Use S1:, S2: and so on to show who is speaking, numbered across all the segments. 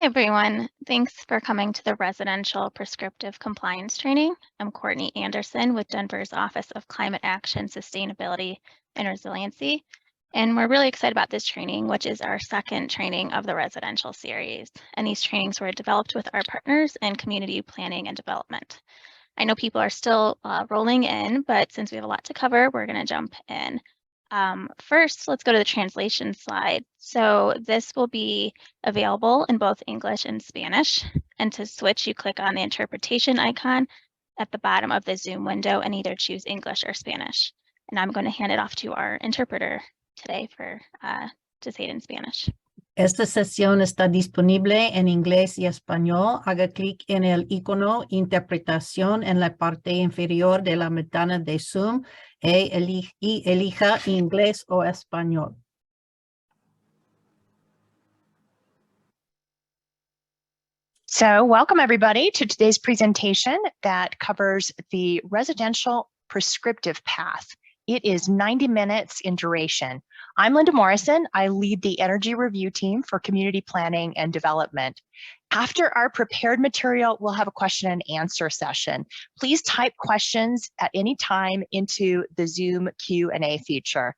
S1: everyone. Thanks for coming to the Residential Prescriptive Compliance Training. I'm Courtney Anderson with Denver's Office of Climate Action, Sustainability, and Resiliency. And we're really excited about this training, which is our second training of the residential series. And these trainings were developed with our partners in community planning and development. I know people are still rolling in, but since we have a lot to cover, we're going to jump in. First, let's go to the translation slide. So this will be available in both English and Spanish. And to switch, you click on the interpretation icon at the bottom of the Zoom window and either choose English or Spanish. And I'm going to hand it off to our interpreter today to say it in Spanish.
S2: Esta sesión está disponible en inglés y español. Haga clic en el icono Interpretación en la parte inferior de la ventana de Zoom y elija inglés o español.
S3: So welcome everybody to today's presentation that covers the residential prescriptive path. It is 90 minutes in duration. I'm Linda Morrison. I lead the energy review team for community planning and development. After our prepared material, we'll have a question and answer session. Please type questions at any time into the Zoom Q&A feature.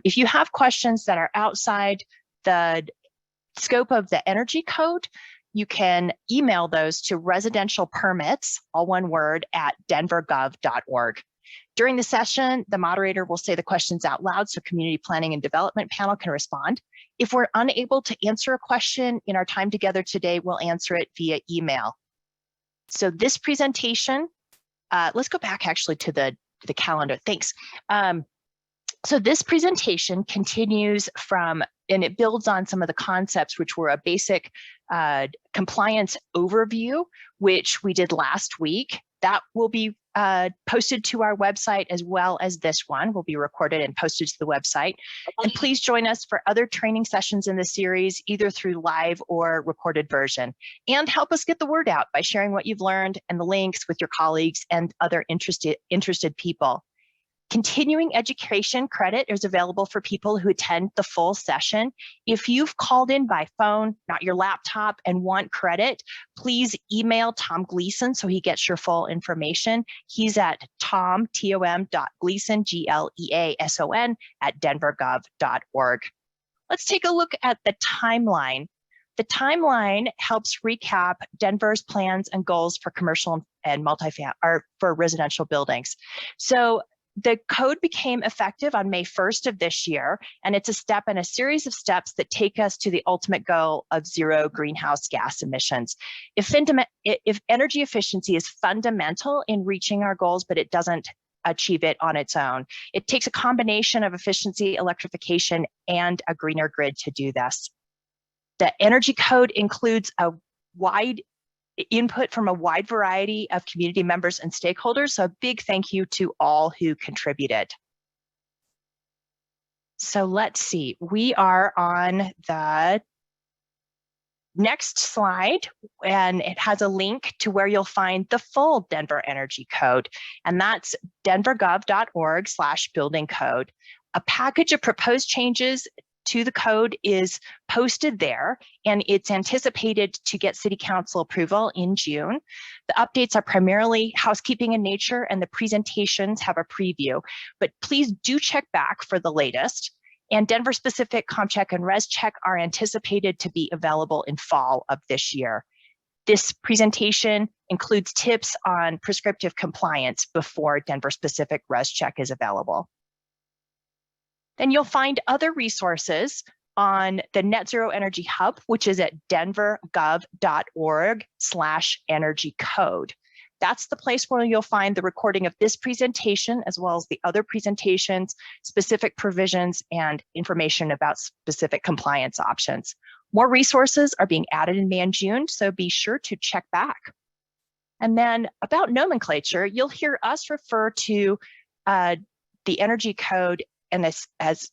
S3: If you have questions that are outside the scope of the energy code, you can email those to residentialpermits, all one word, at denvergov.org. During the session, the moderator will say the questions out loud so community planning and development panel can respond. If we're unable to answer a question in our time together today, we'll answer it via email. So this presentation, let's go back actually to the calendar. Thanks. So this presentation continues from, and it builds on some of the concepts which were a basic compliance overview, which we did last week. That will be posted to our website, as well as this one will be recorded and posted to the website. And please join us for other training sessions in the series, either through live or recorded version. And help us get the word out by sharing what you've learned and the links with your colleagues and other interested people. Continuing education credit is available for people who attend the full session. If you've called in by phone, not your laptop, and want credit, please email Tom Gleason so he gets your full information. He's at tom.gleason, Gleason, at denvergov.org. Let's take a look at the timeline. The timeline helps recap Denver's plans and goals for commercial and multifamily, or for residential buildings. So the code became effective on May 1st of this year, and it's a step in a series of steps that take us to the ultimate goal of zero greenhouse gas emissions. If energy efficiency is fundamental in reaching our goals, but it doesn't achieve it on its own, it takes a combination of efficiency, electrification, and a greener grid to do this. The energy code includes a wide input from a wide variety of community members and stakeholders. So a big thank you to all who contributed. So let's see, we are on the next slide, and it has a link to where you'll find the full Denver Energy Code, and that's denvergov.org/building code. A package of proposed changes to the code is posted there, and it's anticipated to get City Council approval in June. The updates are primarily housekeeping in nature, and the presentations have a preview, but please do check back for the latest. And Denver-specific ComCheck and ResCheck are anticipated to be available in fall of this year. This presentation includes tips on prescriptive compliance before Denver-specific ResCheck is available. Then you'll find other resources on the Net Zero Energy Hub, which is at denvergov.org/energy code. That's the place where you'll find the recording of this presentation, as well as the other presentations, specific provisions, and information about specific compliance options. More resources are being added in May and June, so be sure to check back. And then about nomenclature, you'll hear us refer to the energy code and this as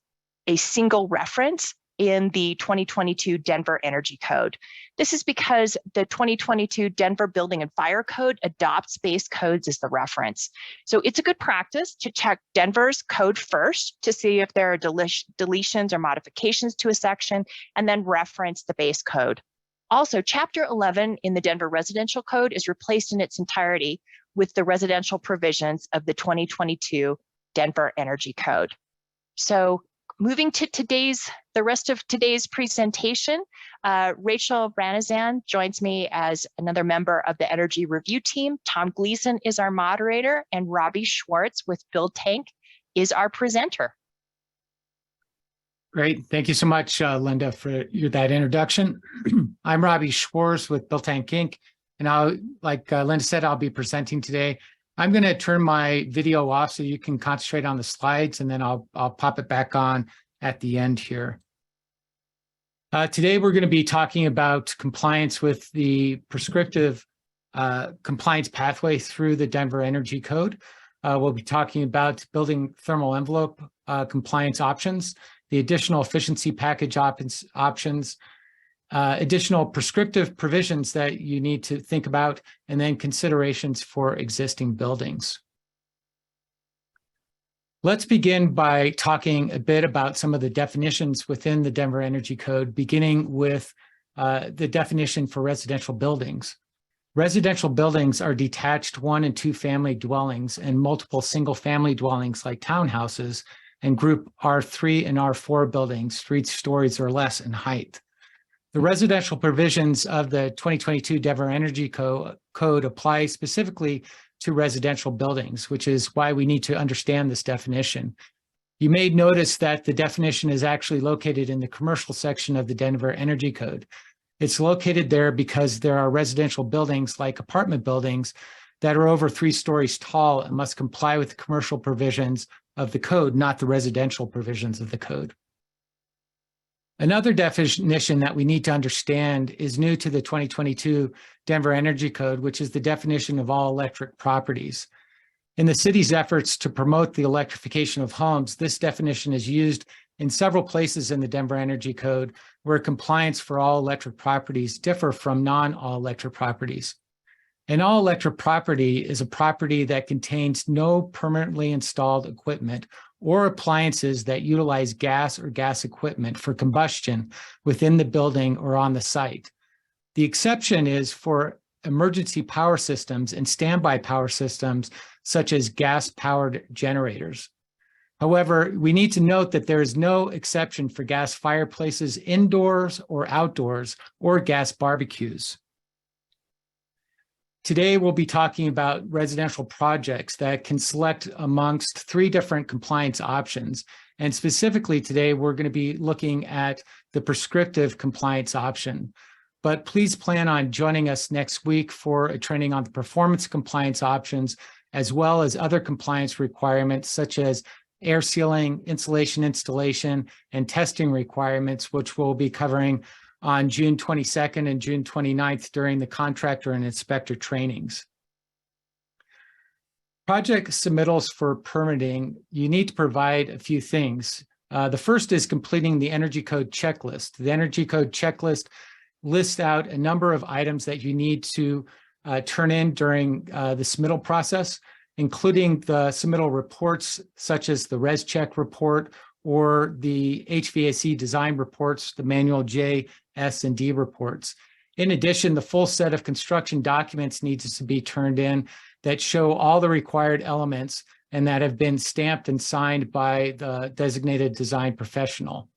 S3: a single reference in the 2022 Denver Energy Code. This is because the 2022 Denver Building and Fire Code adopts base codes as the reference. So it's a good practice to check Denver's code first to see if there are deletions or modifications to a section, and then reference the base code. Also, Chapter 11 in the Denver Residential Code is replaced in its entirety with the residential provisions of the 2022 Denver Energy Code. So moving to the rest of today's presentation, Rachel Ranazan joins me as another member of the Energy Review Team. Tom Gleason is our moderator, and Robbie Schwartz with Build Tank is our presenter.
S4: Great. Thank you so much, Linda, for that introduction. I'm Robbie Schwartz with Build Tank Inc. And like Linda said, I'll be presenting today. I'm going to turn my video off so you can concentrate on the slides, and then I'll pop it back on at the end here. Today, we're going to be talking about compliance with the prescriptive compliance pathway through the Denver Energy Code. We'll be talking about building thermal envelope compliance options, the additional efficiency package options, additional prescriptive provisions that you need to think about, and then considerations for existing buildings. Let's begin by talking a bit about some of the definitions within the Denver Energy Code, beginning with the definition for residential buildings. Residential buildings are detached 1- and 2-family dwellings and multiple single-family dwellings like townhouses, and group R3 and R4 buildings, 3 stories or less in height. The residential provisions of the 2022 Denver Energy Code apply specifically to residential buildings, which is why we need to understand this definition. You may notice that the definition is actually located in the commercial section of the Denver Energy Code. It's located there because there are residential buildings like apartment buildings that are over 3 stories tall and must comply with the commercial provisions of the code, not the residential provisions of the code. Another definition that we need to understand is new to the 2022 Denver Energy Code, which is the definition of all electric properties. In the city's efforts to promote the electrification of homes, this definition is used in several places in the Denver Energy Code where compliance for all electric properties differ from non-all electric properties. An all-electric property is a property that contains no permanently installed equipment or appliances that utilize gas or gas equipment for combustion within the building or on the site. The exception is for emergency power systems and standby power systems, such as gas-powered generators. However, we need to note that there is no exception for gas fireplaces indoors or outdoors or gas barbecues. Today, we'll be talking about residential projects that can select amongst 3 different compliance options. And specifically today, we're going to be looking at the prescriptive compliance option. But please plan on joining us next week for a training on the performance compliance options, as well as other compliance requirements such as air sealing, insulation installation, and testing requirements, which we'll be covering on June 22nd and June 29th during the contractor and inspector trainings. Project submittals for permitting, you need to provide a few things. The first is completing the Energy Code checklist. The Energy Code checklist lists out a number of items that you need to turn in during the submittal process, including the submittal reports such as the Res Check report or the HVAC design reports, the manual J, S, and D reports. In addition, the full set of construction documents needs to be turned in that show all the required elements and that have been stamped and signed by the designated design professional.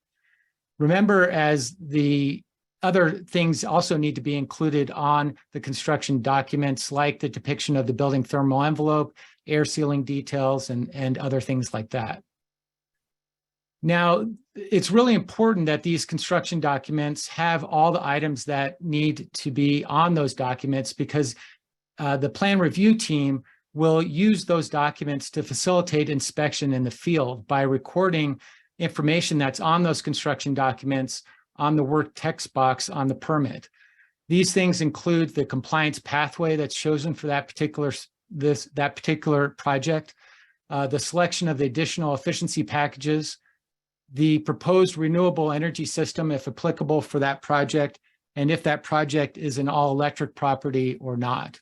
S4: Remember, as the other things also need to be included on the construction documents, like the depiction of the building thermal envelope, air sealing details, and other things like that. Now, it's really important that these construction documents have all the items that need to be on those documents, because the plan review team will use those documents to facilitate inspection in the field by recording information that's on those construction documents on the work text box on the permit. These things include the compliance pathway that's chosen for that particular project, the selection of the additional efficiency packages, the proposed renewable energy system, if applicable for that project, and if that project is an all-electric property or not.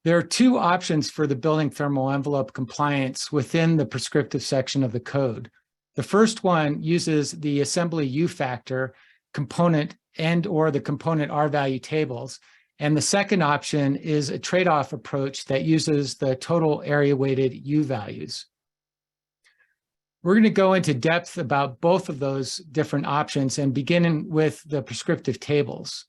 S4: There are 2 options for the building thermal envelope compliance within the prescriptive section of the code. The first one uses the assembly U factor component and or the component R value tables. And the second option is a trade-off approach that uses the total area weighted U values. We're going to go into depth about both of those different options and beginning with the prescriptive tables.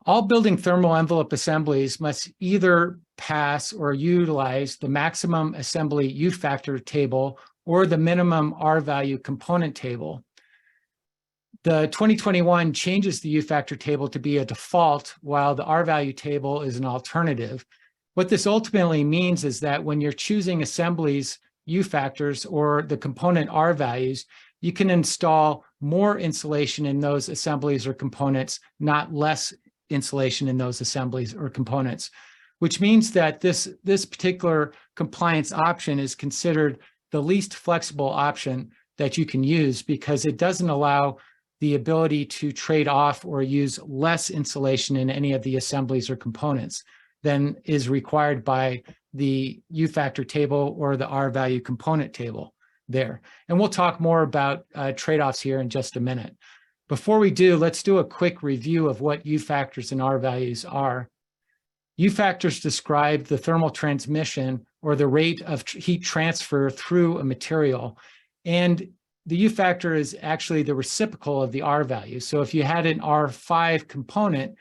S4: All building thermal envelope assemblies must either pass or utilize the maximum assembly U factor table or the minimum R value component table. The 2021 changes the U factor table to be a default, while the R value table is an alternative. What this ultimately means is that when you're choosing assemblies U factors or the component R values, you can install more insulation in those assemblies or components, not less insulation in those assemblies or components, which means that this particular compliance option is considered the least flexible option that you can use because it doesn't allow the ability to trade off or use less insulation in any of the assemblies or components than is required by the U factor table or the R value component table there. And we'll talk more about trade-offs here in just a minute. Before we do, let's do a quick review of what U factors and R values are. U factors describe the thermal transmission or the rate of heat transfer through a material. And the U factor is actually the reciprocal of the R value. So if you had an R5 component,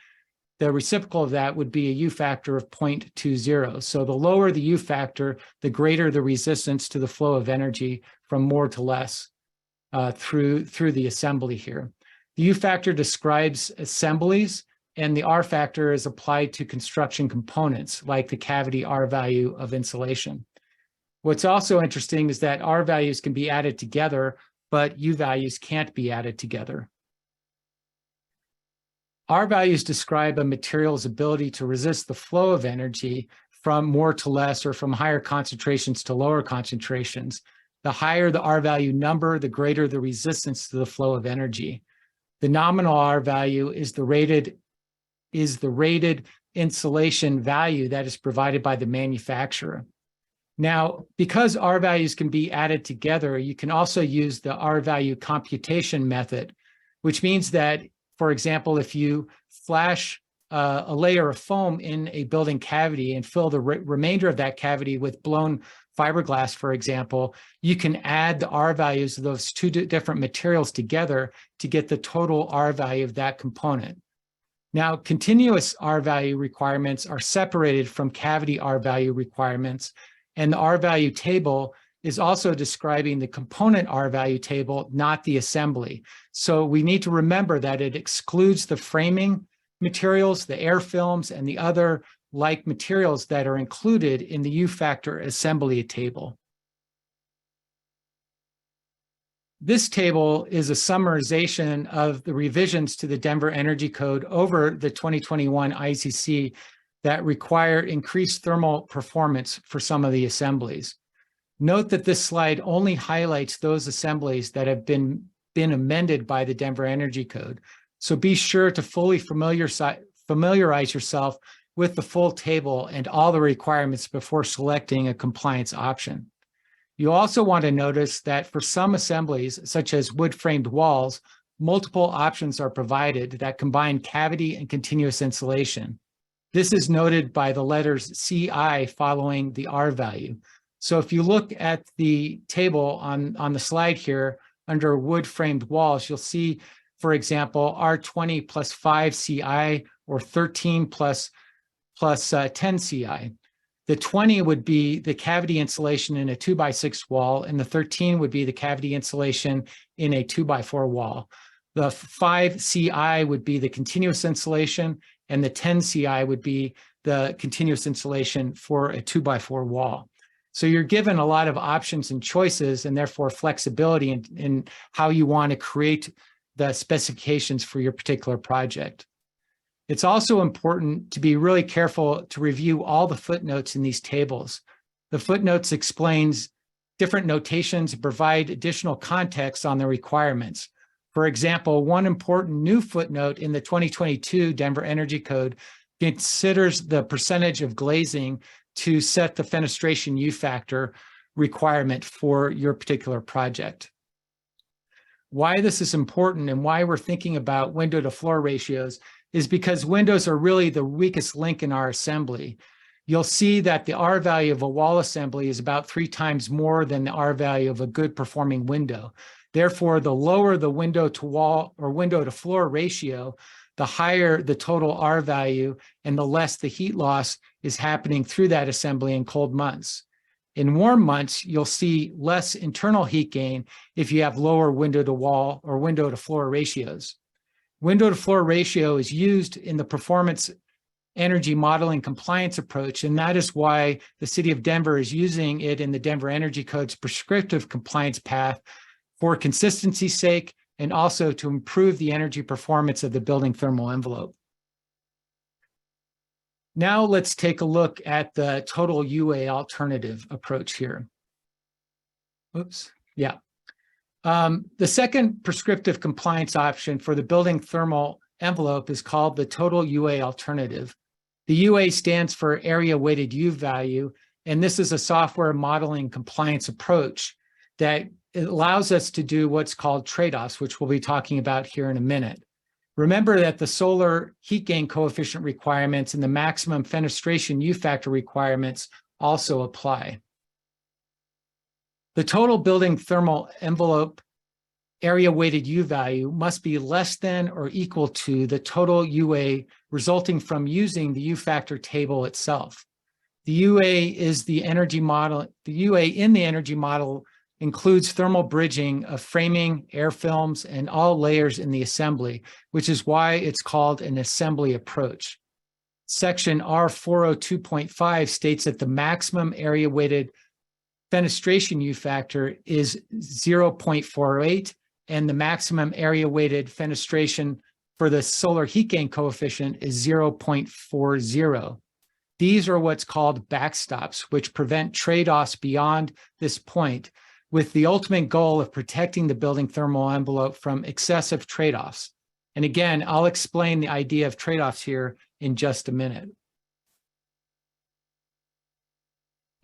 S4: the reciprocal of that would be a U factor of 0.20. So the lower the U factor, the greater the resistance to the flow of energy from more to less through the assembly here. The U factor describes assemblies, and the R factor is applied to construction components like the cavity R value of insulation. What's also interesting is that R values can be added together, but U values can't be added together. R values describe a material's ability to resist the flow of energy from more to less or from higher concentrations to lower concentrations. The higher the R value number, the greater the resistance to the flow of energy. The nominal R value is the rated insulation value that is provided by the manufacturer. Now, because R values can be added together, you can also use the R value computation method, which means that, for example, if you flash a layer of foam in a building cavity and fill the remainder of that cavity with blown fiberglass, for example, you can add the R values of those two different materials together to get the total R value of that component. Now, continuous R value requirements are separated from cavity R value requirements, and the R value table is also describing the component R value table, not the assembly. So we need to remember that it excludes the framing materials, the air films, and the other like materials that are included in the U factor assembly table. This table is a summarization of the revisions to the Denver Energy Code over the 2021 ICC that require increased thermal performance for some of the assemblies. Note that this slide only highlights those assemblies that have been amended by the Denver Energy Code. So be sure to fully familiarize yourself with the full table and all the requirements before selecting a compliance option. You also want to notice that for some assemblies, such as wood-framed walls, multiple options are provided that combine cavity and continuous insulation. This is noted by the letters CI following the R value. So if you look at the table on the slide here under wood-framed walls, you'll see, for example, R20 plus 5 CI or 13 plus 10 CI. The 20 would be the cavity insulation in a 2x6 wall, and the 13 would be the cavity insulation in a 2x4 wall. The 5 CI would be the continuous insulation, and the 10 CI would be the continuous insulation for a 2x4 wall. So you're given a lot of options and choices, and therefore flexibility in how you want to create the specifications for your particular project. It's also important to be really careful to review all the footnotes in these tables. The footnotes explains different notations and provide additional context on the requirements. For example, one important new footnote in the 2022 Denver Energy Code considers the percentage of glazing to set the fenestration U factor requirement for your particular project. Why this is important and why we're thinking about window to floor ratios is because windows are really the weakest link in our assembly. You'll see that the R value of a wall assembly is about 3 times more than the R value of a good performing window. Therefore, the lower the window to wall or window to floor ratio, the higher the total R value and the less the heat loss is happening through that assembly in cold months. In warm months, you'll see less internal heat gain if you have lower window to wall or window to floor ratios. Window to floor ratio is used in the performance energy modeling compliance approach, and that is why the City of Denver is using it in the Denver Energy Code's prescriptive compliance path for consistency's sake and also to improve the energy performance of the building thermal envelope. Now let's take a look at the total UA alternative approach here. Oops, yeah. The second prescriptive compliance option for the building thermal envelope is called the total UA alternative. The UA stands for area weighted U value, and this is a software modeling compliance approach that allows us to do what's called trade-offs, which we'll be talking about here in a minute. Remember that the solar heat gain coefficient requirements and the maximum fenestration U factor requirements also apply. The total building thermal envelope area weighted U value must be less than or equal to the total UA resulting from using the U factor table itself. The UA is the energy model. The UA in the energy model includes thermal bridging of framing, air films, and all layers in the assembly, which is why it's called an assembly approach. Section R402.5 states that the maximum area weighted fenestration U factor is 0.48, and the maximum area weighted fenestration for the solar heat gain coefficient is 0.40. These are what's called backstops, which prevent trade-offs beyond this point, with the ultimate goal of protecting the building thermal envelope from excessive trade-offs. And again, I'll explain the idea of trade-offs here in just a minute.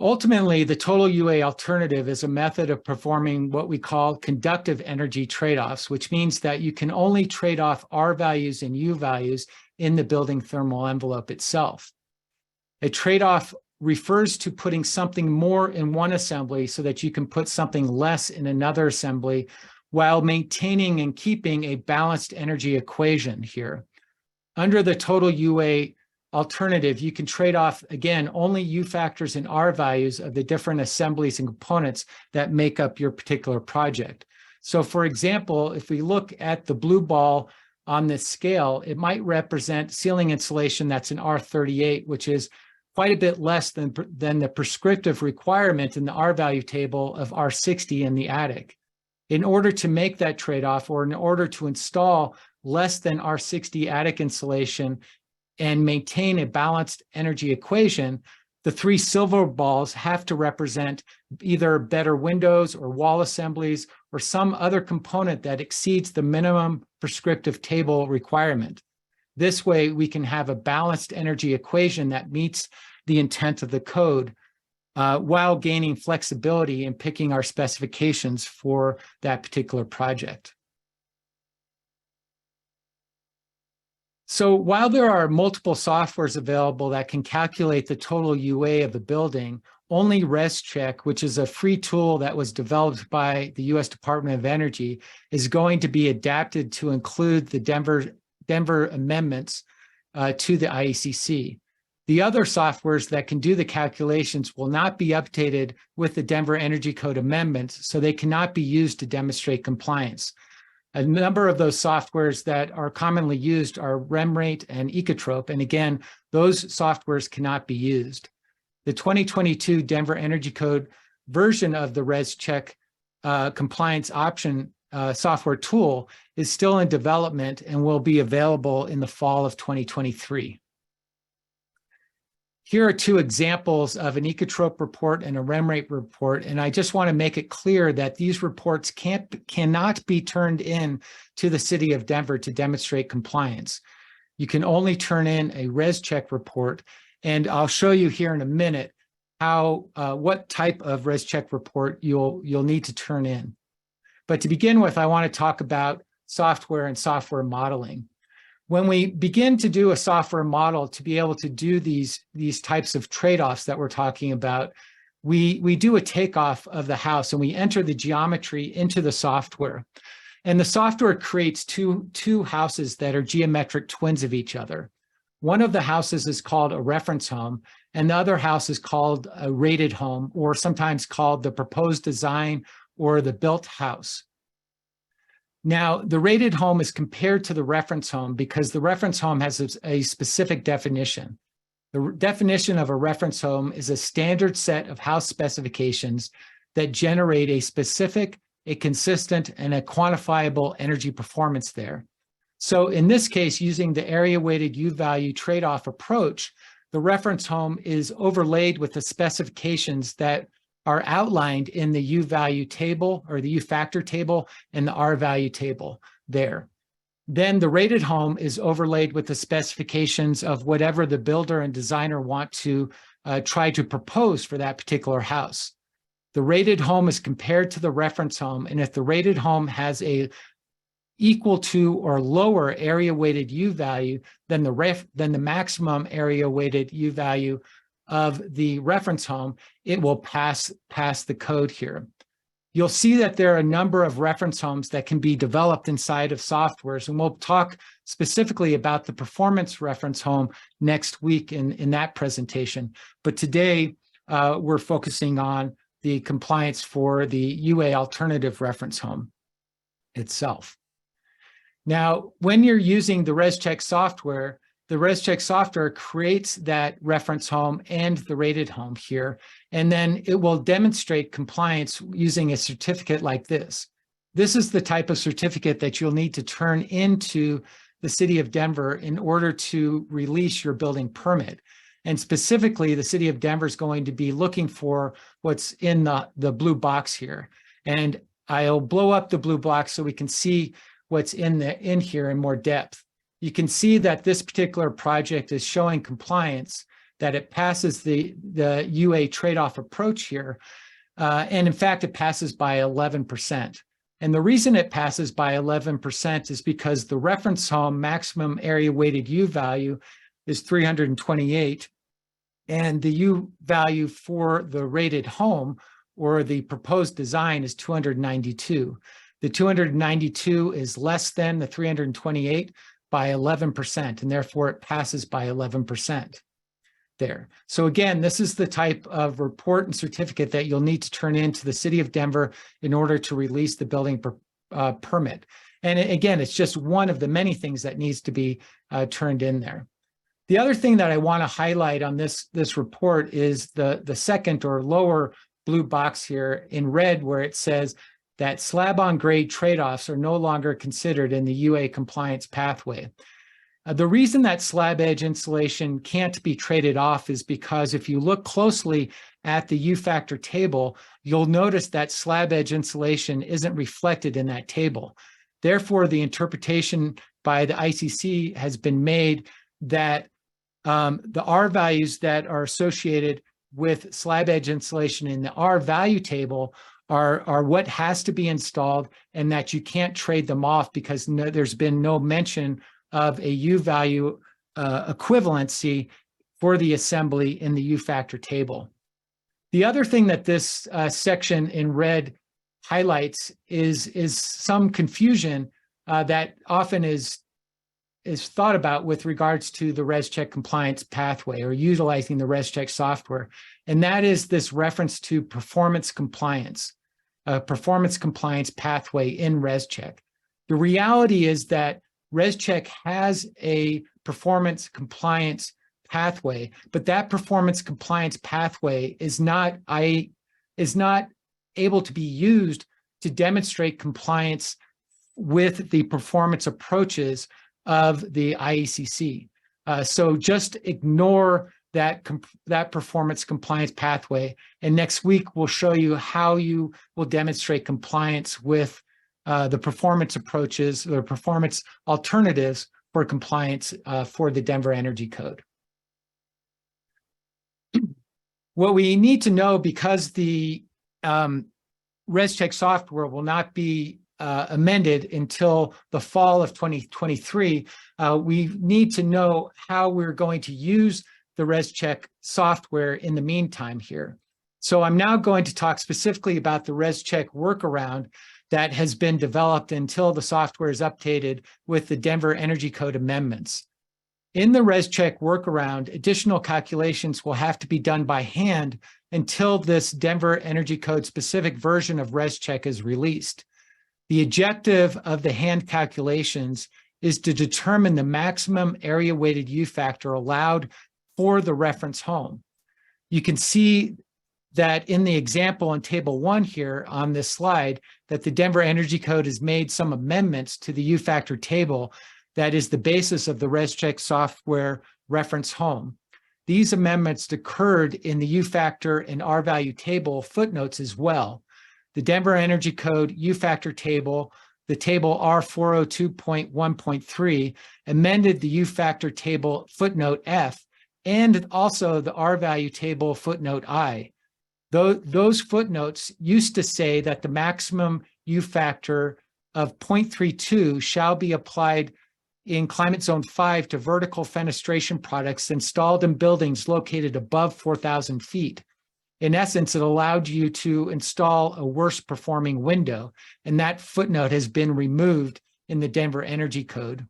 S4: Ultimately, the total UA alternative is a method of performing what we call conductive energy trade-offs, which means that you can only trade off R values and U values in the building thermal envelope itself. A trade-off refers to putting something more in one assembly so that you can put something less in another assembly while maintaining and keeping a balanced energy equation here. Under the total UA alternative, you can trade off, again, only U factors and R values of the different assemblies and components that make up your particular project. So for example, if we look at the blue ball on this scale, it might represent ceiling insulation that's an R38, which is quite a bit less than the prescriptive requirement in the R value table of R60 in the attic. In order to make that trade-off, or in order to install less than R60 attic insulation and maintain a balanced energy equation, the 3 silver balls have to represent either better windows or wall assemblies or some other component that exceeds the minimum prescriptive table requirement. This way, we can have a balanced energy equation that meets the intent of the code while gaining flexibility in picking our specifications for that particular project. So while there are multiple softwares available that can calculate the total UA of the building, only ResCheck, which is a free tool that was developed by the U.S. Department of Energy, is going to be adapted to include the Denver amendments to the IECC. The other softwares that can do the calculations will not be updated with the Denver Energy Code amendments, so they cannot be used to demonstrate compliance. A number of those softwares that are commonly used are RemRate and Ecotrope, and again, those softwares cannot be used. The 2022 Denver Energy Code version of the ResCheck compliance option software tool is still in development and will be available in the fall of 2023. Here are 2 examples of an Ecotrope report and a RemRate report, and I just want to make it clear that these reports cannot be turned in to the City of Denver to demonstrate compliance. You can only turn in a ResCheck report, and I'll show you here in a minute what type of ResCheck report you'll need to turn in. But to begin with, I want to talk about software and software modeling. When we begin to do a software model to be able to do these types of trade-offs that we're talking about, we do a takeoff of the house and we enter the geometry into the software. And the software creates two houses that are geometric twins of each other. One of the houses is called a reference home, and the other house is called a rated home, or sometimes called the proposed design or the built house. Now, the rated home is compared to the reference home because the reference home has a specific definition. The definition of a reference home is a standard set of house specifications that generate a specific, a consistent, and a quantifiable energy performance there. So in this case, using the area-weighted U-value trade-off approach, the reference home is overlaid with the specifications that are outlined in the U-value table or the U-factor table and the R-value table there. Then the rated home is overlaid with the specifications of whatever the builder and designer want to try to propose for that particular house. The rated home is compared to the reference home, and if the rated home has a equal to or lower area-weighted U-value than the maximum area-weighted U-value of the reference home, it will pass the code here. You'll see that there are a number of reference homes that can be developed inside of softwares, and we'll talk specifically about the performance reference home next week in that presentation. But today, we're focusing on the compliance for the UA alternative reference home itself. Now, when you're using the ResCheck software, the ResCheck software creates that reference home and the rated home here, and then it will demonstrate compliance using a certificate like this. This is the type of certificate that you'll need to turn into the City of Denver in order to release your building permit. And specifically, the City of Denver is going to be looking for what's in the blue box here. And I'll blow up the blue box so we can see what's in here in more depth. You can see that this particular project is showing compliance, that it passes the UA trade-off approach here. And in fact, it passes by 11%. And the reason it passes by 11% is because the reference home maximum area weighted U value is 328. And the U value for the rated home or the proposed design is 292. The 292 is less than the 328 by 11%, and therefore it passes by 11% there. So again, this is the type of report and certificate that you'll need to turn into the City of Denver in order to release the building permit. And again, it's just one of the many things that needs to be turned in there. The other thing that I want to highlight on this report is the second or lower blue box here in red, where it says that slab-on-grade trade-offs are no longer considered in the UA compliance pathway. The reason that slab edge insulation can't be traded off is because if you look closely at the U-factor table, you'll notice that slab edge insulation isn't reflected in that table. Therefore, the interpretation by the ICC has been made that the R values that are associated with slab edge insulation in the R value table are what has to be installed, and that you can't trade them off because there's been no mention of a U value equivalency for the assembly in the U factor table. The other thing that this section in red highlights is some confusion that often is thought about with regards to the ResCheck compliance pathway or utilizing the ResCheck software. And that is this reference to performance compliance pathway in ResCheck. The reality is that ResCheck has a performance compliance pathway, but that performance compliance pathway is not able to be used to demonstrate compliance with the performance approaches of the IECC. So just ignore that performance compliance pathway. And next week, we'll show you how you will demonstrate compliance with the performance approaches or performance alternatives for compliance for the Denver Energy Code. What we need to know, because the ResCheck software will not be amended until the fall of 2023, we need to know how we're going to use the ResCheck software in the meantime here. So I'm now going to talk specifically about the ResCheck workaround that has been developed until the software is updated with the Denver Energy Code amendments. In the ResCheck workaround, additional calculations will have to be done by hand until this Denver Energy Code specific version of ResCheck is released. The objective of the hand calculations is to determine the maximum area weighted U factor allowed for the reference home. You can see that in the example in table 1 here on this slide, that the Denver Energy Code has made some amendments to the U factor table that is the basis of the ResCheck software reference home. These amendments occurred in the U factor and R value table footnotes as well. The Denver Energy Code U factor table, the table R402.1.3, amended the U factor table footnote F, and also the R value table footnote I. Those footnotes used to say that the maximum U factor of 0.32 shall be applied in climate zone 5 to vertical fenestration products installed in buildings located above 4,000 feet. In essence, it allowed you to install a worse performing window, and that footnote has been removed in the Denver Energy Code.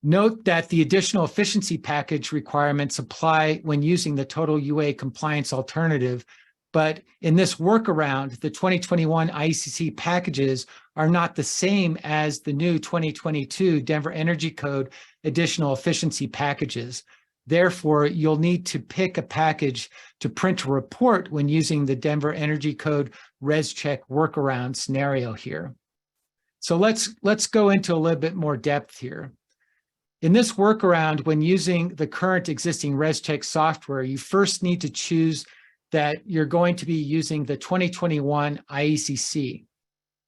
S4: Note that the additional efficiency package requirements apply when using the total UA compliance alternative, but in this workaround, the 2021 IECC packages are not the same as the new 2022 Denver Energy Code additional efficiency packages. Therefore, you'll need to pick a package to print a report when using the Denver Energy Code ResCheck workaround scenario here. So let's go into a little bit more depth here. In this workaround, when using the current existing ResCheck software, you first need to choose that you're going to be using the 2021 IECC.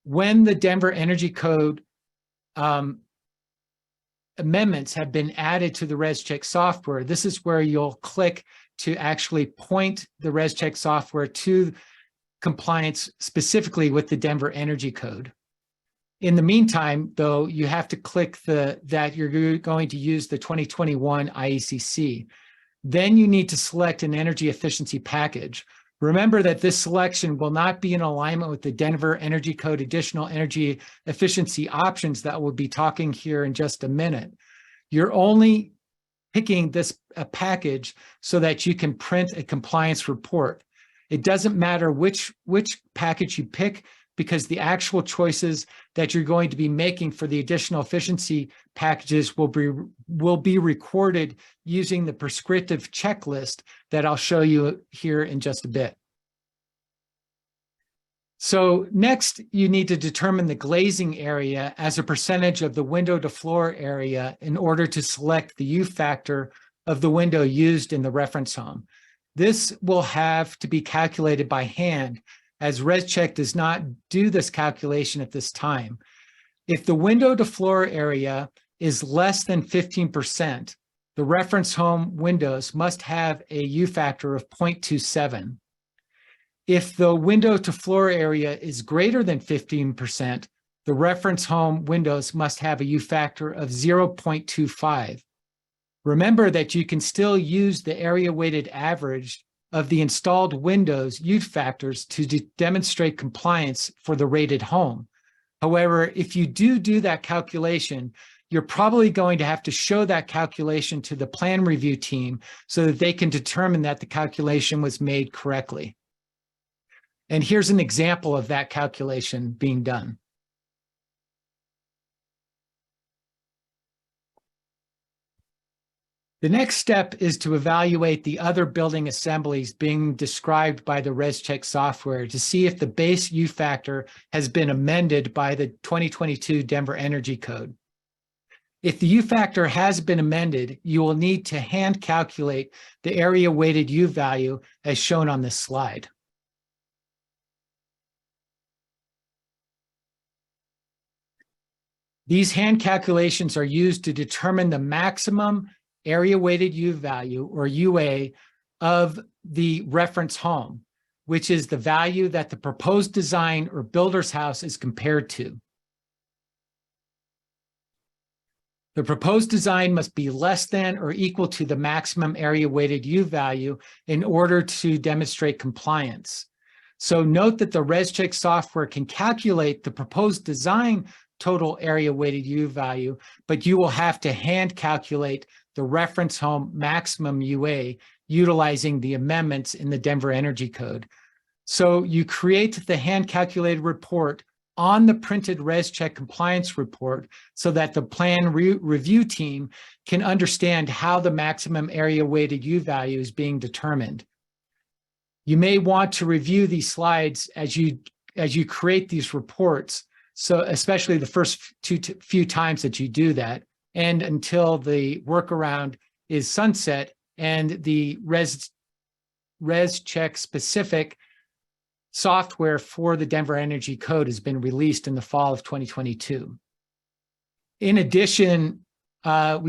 S4: When the Denver Energy Code amendments have been added to the ResCheck software, this is where you'll click to actually point the ResCheck software to compliance specifically with the Denver Energy Code. In the meantime, though, you have to click that you're going to use the 2021 IECC. Then you need to select an energy efficiency package. Remember that this selection will not be in alignment with the Denver Energy Code additional energy efficiency options that we'll be talking here in just a minute. You're only picking this package so that you can print a compliance report. It doesn't matter which package you pick, because the actual choices that you're going to be making for the additional efficiency packages will be recorded using the prescriptive checklist that I'll show you here in just a bit. So next, you need to determine the glazing area as a percentage of the window to floor area in order to select the U factor of the window used in the reference home. This will have to be calculated by hand, as ResCheck does not do this calculation at this time. If the window to floor area is less than 15%, the reference home windows must have a U factor of 0.27. If the window to floor area is greater than 15%, the reference home windows must have a U factor of 0.25. Remember that you can still use the area weighted average of the installed windows U factors to demonstrate compliance for the rated home. However, if you do that calculation, you're probably going to have to show that calculation to the plan review team so that they can determine that the calculation was made correctly. And here's an example of that calculation being done. The next step is to evaluate the other building assemblies being described by the ResCheck software to see if the base U factor has been amended by the 2022 Denver Energy Code. If the U factor has been amended, you will need to hand calculate the area weighted U value as shown on this slide. These hand calculations are used to determine the maximum area weighted U value, or UA, of the reference home, which is the value that the proposed design or builder's house is compared to. The proposed design must be less than or equal to the maximum area weighted U value in order to demonstrate compliance. So note that the ResCheck software can calculate the proposed design total area weighted U value, but you will have to hand calculate the reference home maximum UA utilizing the amendments in the Denver Energy Code. So you create the hand calculated report on the printed ResCheck compliance report so that the plan review team can understand how the maximum area weighted U value is being determined. You may want to review these slides as you create these reports, so especially the first few times that you do that, and until the workaround is sunset and the ResCheck specific software for the Denver Energy Code has been released in the fall of 2022. In addition, it's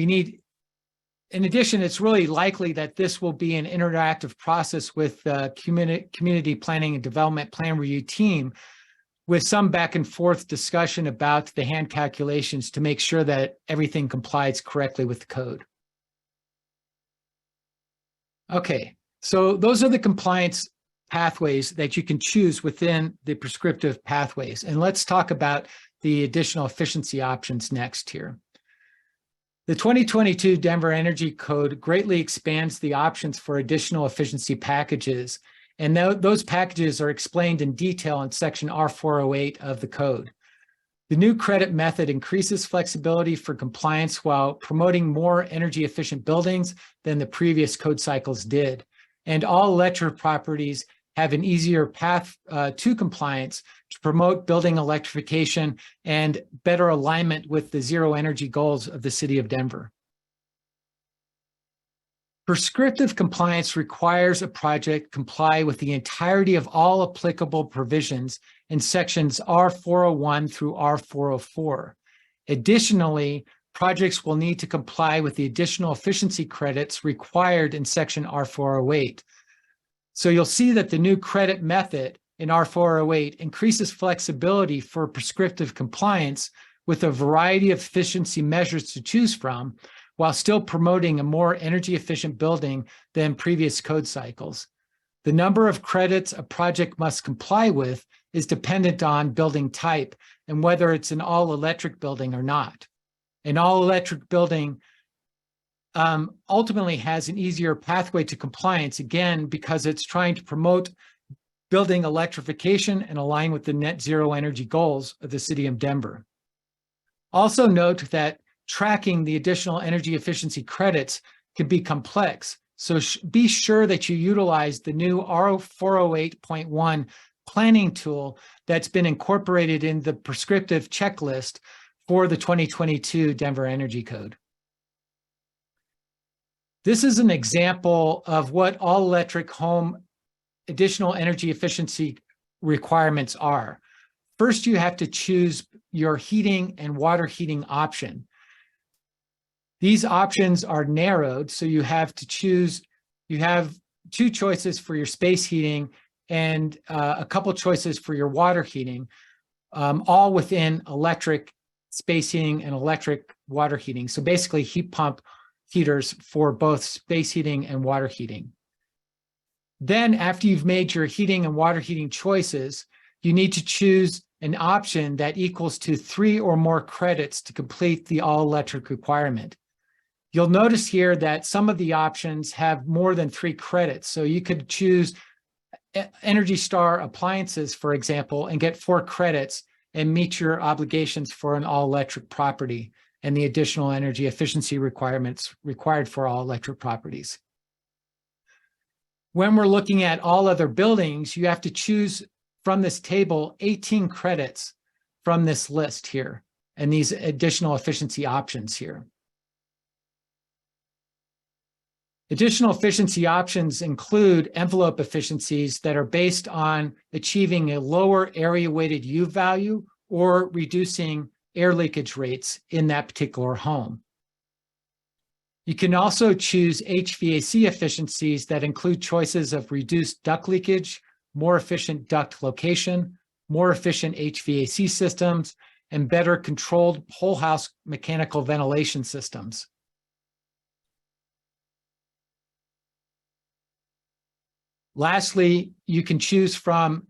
S4: really likely that this will be an interactive process with the community planning and development plan review team, with some back and forth discussion about the hand calculations to make sure that everything complies correctly with the code. Okay, so those are the compliance pathways that you can choose within the prescriptive pathways. And let's talk about the additional efficiency options next here. The 2022 Denver Energy Code greatly expands the options for additional efficiency packages, and those packages are explained in detail in section R408 of the code. The new credit method increases flexibility for compliance while promoting more energy efficient buildings than the previous code cycles did. And all electric properties have an easier path to compliance to promote building electrification and better alignment with the zero energy goals of the city of Denver. Prescriptive compliance requires a project comply with the entirety of all applicable provisions in sections R401 through R404. Additionally, projects will need to comply with the additional efficiency credits required in section R408. So you'll see that the new credit method in R408 increases flexibility for prescriptive compliance with a variety of efficiency measures to choose from, while still promoting a more energy efficient building than previous code cycles. The number of credits a project must comply with is dependent on building type and whether it's an all-electric building or not. An all-electric building ultimately has an easier pathway to compliance, again, because it's trying to promote building electrification and align with the net zero energy goals of the city of Denver. Also note that tracking the additional energy efficiency credits can be complex, so be sure that you utilize the new R408.1 planning tool that's been incorporated in the prescriptive checklist for the 2022 Denver Energy Code. This is an example of what all-electric home additional energy efficiency requirements are. First, you have to choose your heating and water heating option. These options are narrowed, so you have two choices for your space heating and a couple choices for your water heating, all within electric space heating and electric water heating. So basically heat pump heaters for both space heating and water heating. Then after you've made your heating and water heating choices, you need to choose an option that equals to 3 or more credits to complete the all-electric requirement. You'll notice here that some of the options have more than 3 credits. So you could choose Energy Star appliances, for example, and get 4 credits and meet your obligations for an all-electric property and the additional energy efficiency requirements required for all electric properties. When we're looking at all other buildings, you have to choose from this table 18 credits from this list here and these additional efficiency options here. Additional efficiency options include envelope efficiencies that are based on achieving a lower area weighted U value or reducing air leakage rates in that particular home. You can also choose HVAC efficiencies that include choices of reduced duct leakage, more efficient duct location, more efficient HVAC systems, and better controlled whole house mechanical ventilation systems. Lastly, you can choose from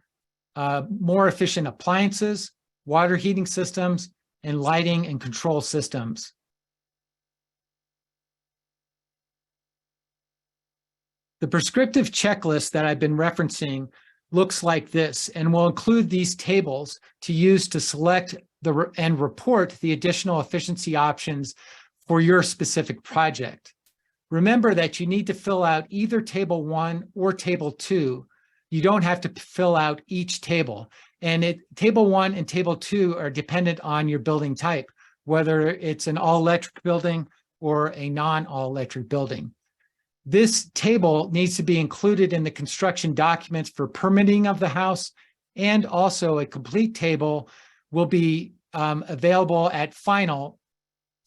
S4: more efficient appliances, water heating systems, and lighting and control systems. The prescriptive checklist that I've been referencing looks like this and will include these tables to use to select and report the additional efficiency options for your specific project. Remember that you need to fill out either table 1 or table 2. You don't have to fill out each table. And table 1 and table 2 are dependent on your building type, whether it's an all-electric building or a non-all-electric building. This table needs to be included in the construction documents for permitting of the house, and also a complete table will be available at final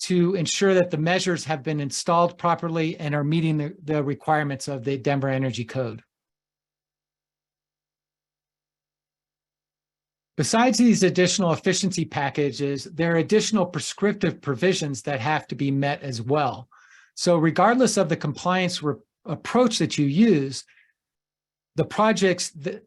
S4: to ensure that the measures have been installed properly and are meeting the requirements of the Denver Energy Code. Besides these additional efficiency packages, there are additional prescriptive provisions that have to be met as well. So regardless of the compliance approach that you use, the projects that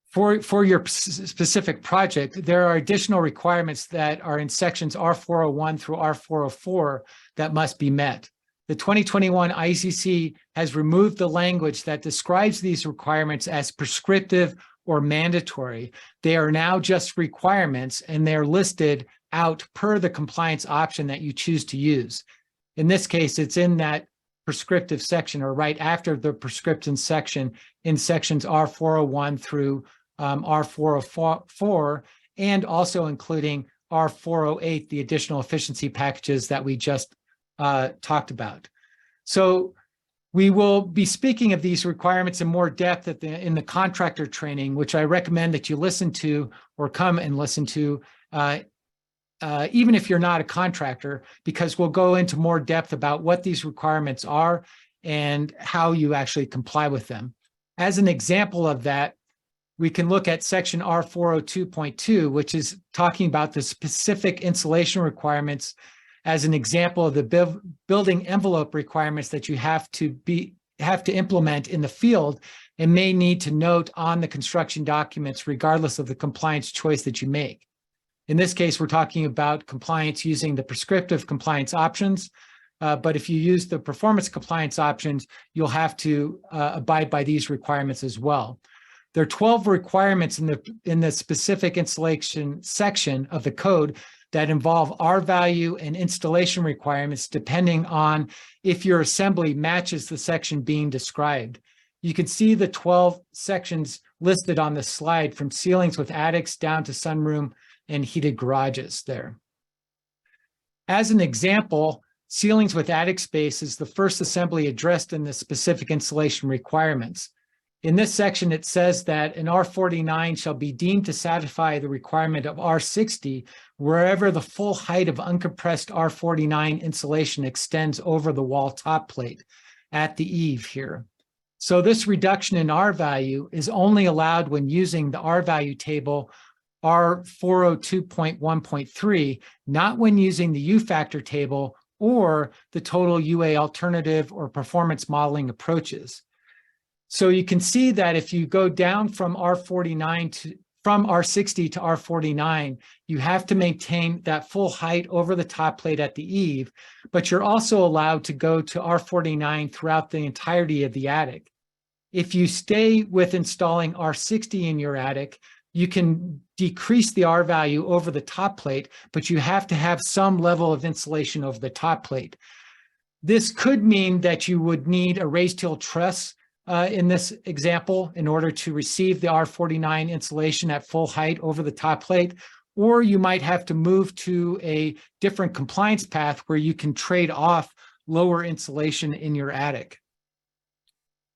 S4: for your specific project, there are additional requirements that are in sections R401 through R404 that must be met. The 2021 ICC has removed the language that describes these requirements as prescriptive or mandatory. They are now just requirements, and they're listed out per the compliance option that you choose to use. In this case, it's in that prescriptive section, or right after the prescription section, in sections R401 through R404, and also including R408, the additional efficiency packages that we just talked about. So we will be speaking of these requirements in more depth in the contractor training, which I recommend that you listen to or come and listen to, even if you're not a contractor, because we'll go into more depth about what these requirements are and how you actually comply with them. As an example of that, we can look at section R402.2, which is talking about the specific insulation requirements as an example of the building envelope requirements that you have to implement in the field and may need to note on the construction documents regardless of the compliance choice that you make. In this case, we're talking about compliance using the prescriptive compliance options, but if you use the performance compliance options, you'll have to abide by these requirements as well. There are 12 requirements in the specific installation section of the code that involve R value and installation requirements depending on if your assembly matches the section being described. You can see the 12 sections listed on the slide, from ceilings with attics down to sunroom and heated garages there. As an example, ceilings with attic space is the first assembly addressed in the specific installation requirements. In this section, it says that an R49 shall be deemed to satisfy the requirement of R60 wherever the full height of uncompressed R49 insulation extends over the wall top plate at the eave here. So this reduction in R value is only allowed when using the R value table R402.1.3, not when using the U factor table or the total UA alternative or performance modeling approaches. So you can see that if you go down from R60 to R49, you have to maintain that full height over the top plate at the eave, but you're also allowed to go to R49 throughout the entirety of the attic. If you stay with installing R60 in your attic, you can decrease the R value over the top plate, but you have to have some level of insulation over the top plate. This could mean that you would need a raised tilt truss in this example in order to receive the R49 insulation at full height over the top plate, or you might have to move to a different compliance path where you can trade off lower insulation in your attic.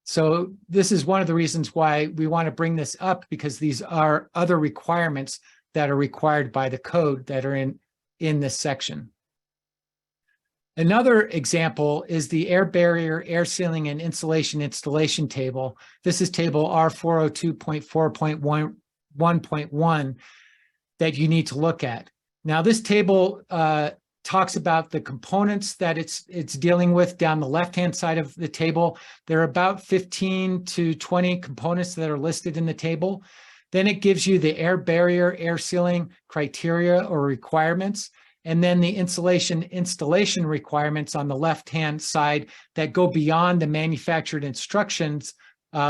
S4: So this is one of the reasons why we want to bring this up, because these are other requirements that are required by the code that are in this section. Another example is the air barrier, air sealing, and insulation installation table. This is table R402.4.1.1 that you need to look at. Now, this table talks about the components that it's dealing with down the left-hand side of the table. There are about 15 to 20 components that are listed in the table. Then it gives you the air barrier, air sealing criteria or requirements, and then the insulation installation requirements on the left-hand side that go beyond the manufactured instructions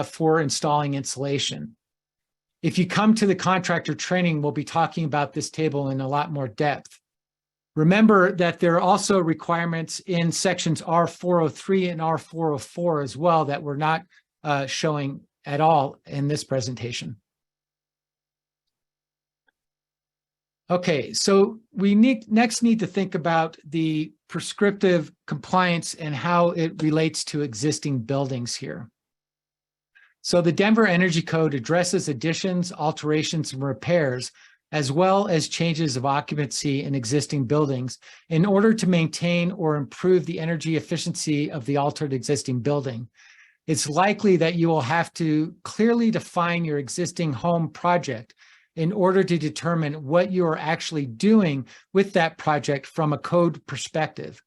S4: for installing insulation. If you come to the contractor training, we'll be talking about this table in a lot more depth. Remember that there are also requirements in sections R403 and R404 as well that we're not showing at all in this presentation. Okay, so we next need to think about the prescriptive compliance and how it relates to existing buildings here. So the Denver Energy Code addresses additions, alterations, and repairs, as well as changes of occupancy in existing buildings in order to maintain or improve the energy efficiency of the altered existing building. It's likely that you will have to clearly define your existing home project in order to determine what you are actually doing with that project from a code perspective.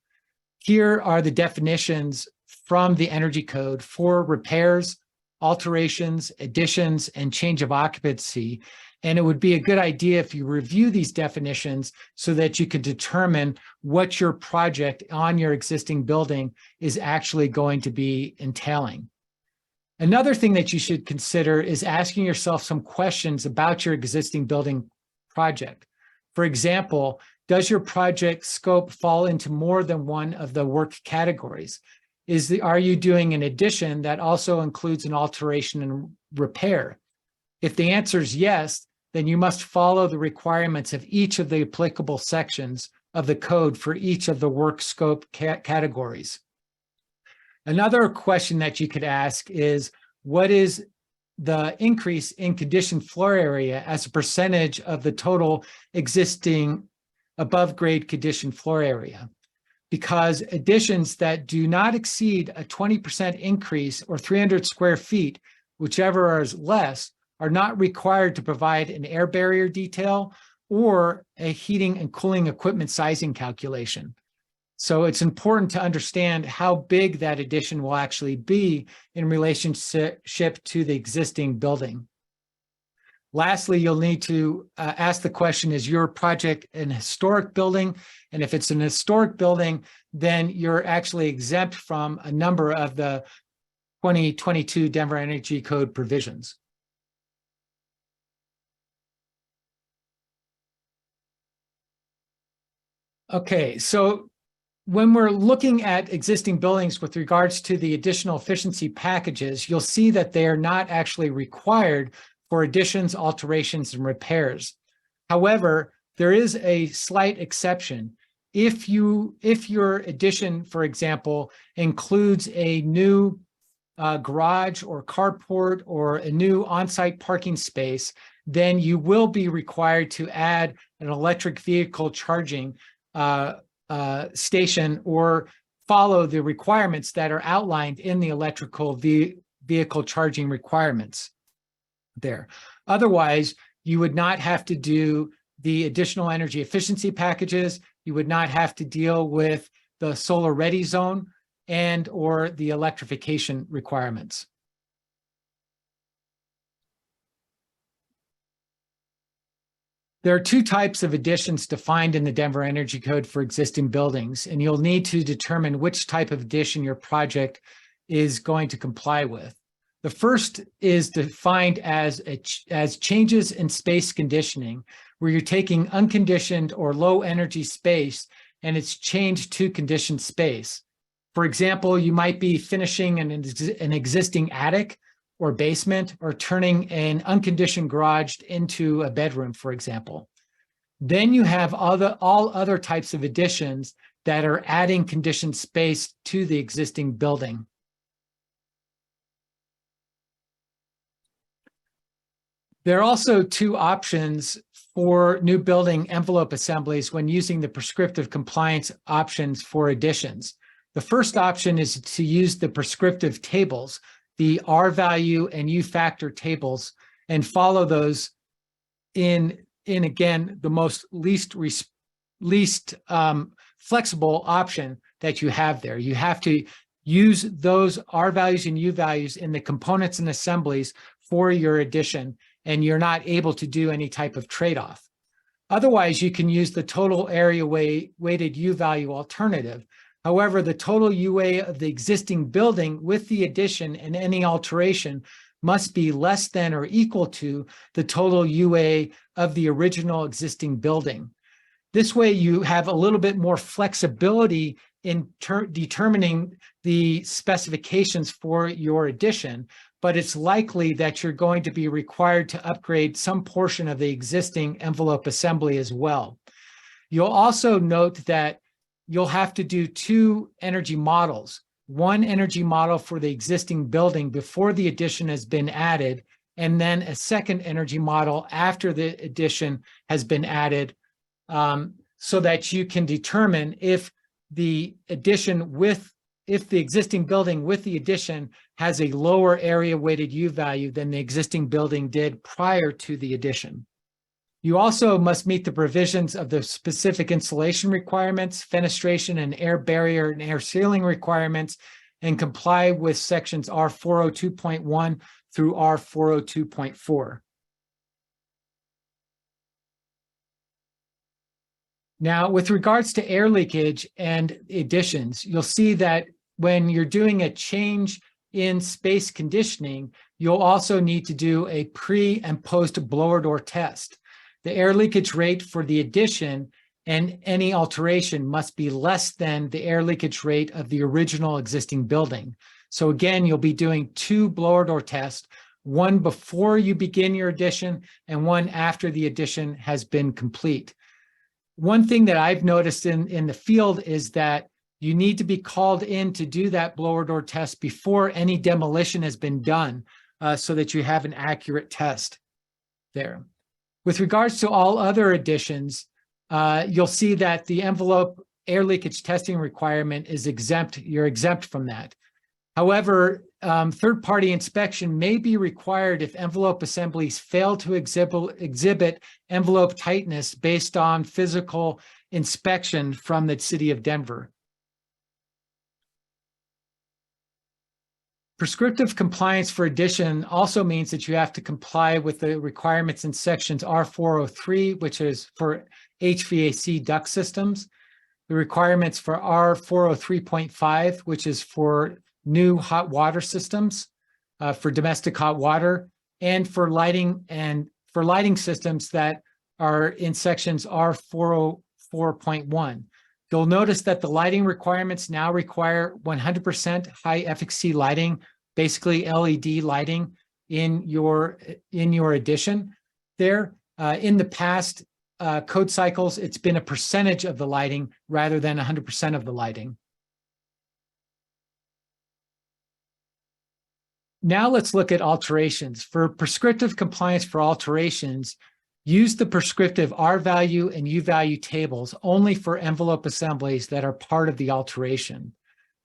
S4: Here are the definitions from the Energy Code for repairs, alterations, additions, and change of occupancy. And it would be a good idea if you review these definitions so that you can determine what your project on your existing building is actually going to be entailing. Another thing that you should consider is asking yourself some questions about your existing building project. For example, does your project scope fall into more than one of the work categories? Are you doing an addition that also includes an alteration and repair? If the answer is yes, then you must follow the requirements of each of the applicable sections of the code for each of the work scope categories. Another question that you could ask is, what is the increase in conditioned floor area as a percentage of the total existing above grade conditioned floor area? Because additions that do not exceed a 20% increase or 300 square feet, whichever is less, are not required to provide an air barrier detail or a heating and cooling equipment sizing calculation. So it's important to understand how big that addition will actually be in relationship to the existing building. Lastly, you'll need to ask the question, is your project an historic building? And if it's an historic building, then you're actually exempt from a number of the 2022 Denver Energy Code provisions. Okay, so when we're looking at existing buildings with regards to the additional efficiency packages, you'll see that they are not actually required for additions, alterations, and repairs. However, there is a slight exception. If your addition, for example, includes a new garage or carport or a new on-site parking space, then you will be required to add an electric vehicle charging station or follow the requirements that are outlined in the electrical vehicle charging requirements there. Otherwise, you would not have to do the additional energy efficiency packages. You would not have to deal with the solar ready zone and or the electrification requirements. There are two types of additions defined in the Denver Energy Code for existing buildings, and you'll need to determine which type of addition your project is going to comply with. The first is defined as changes in space conditioning, where you're taking unconditioned or low energy space and it's changed to conditioned space. For example, you might be finishing an existing attic or basement, or turning an unconditioned garage into a bedroom, for example. Then you have all other types of additions that are adding conditioned space to the existing building. There are also two options for new building envelope assemblies when using the prescriptive compliance options for additions. The first option is to use the prescriptive tables, the R value and U factor tables, and follow those in again, the most least flexible option that you have there. You have to use those R values and U values in the components and assemblies for your addition, and you're not able to do any type of trade-off. Otherwise, you can use the total area weighted U value alternative. However, the total UA of the existing building with the addition and any alteration must be less than or equal to the total UA of the original existing building. This way, you have a little bit more flexibility in determining the specifications for your addition, but it's likely that you're going to be required to upgrade some portion of the existing envelope assembly as well. You'll also note that you'll have to do two energy models. One energy model for the existing building before the addition has been added, and then a second energy model after the addition has been added, so that you can determine if the existing building with the addition has a lower area weighted U value than the existing building did prior to the addition. You also must meet the provisions of the specific insulation requirements, fenestration and air barrier and air sealing requirements, and comply with sections R402.1 through R402.4. Now, with regards to air leakage and additions, you'll see that when you're doing a change in space conditioning, you'll also need to do a pre and post blower door test. The air leakage rate for the addition and any alteration must be less than the air leakage rate of the original existing building. So again, you'll be doing two blower door tests, one before you begin your addition and one after the addition has been complete. One thing that I've noticed in the field is that you need to be called in to do that blower door test before any demolition has been done, so that you have an accurate test there. With regards to all other additions, you'll see that the envelope air leakage testing requirement is exempt. You're exempt from that. However, third-party inspection may be required if envelope assemblies fail to exhibit envelope tightness based on physical inspection from the City of Denver. Prescriptive compliance for addition also means that you have to comply with the requirements in sections R403, which is for HVAC duct systems, the requirements for R403.5, which is for new hot water systems, for domestic hot water, and for lighting systems that are in sections R404.1. You'll notice that the lighting requirements now require 100% high efficacy lighting, basically LED lighting in your addition there. In the past code cycles, it's been a percentage of the lighting rather than 100% of the lighting. Now let's look at alterations. For prescriptive compliance for alterations, use the prescriptive R value and U value tables only for envelope assemblies that are part of the alteration.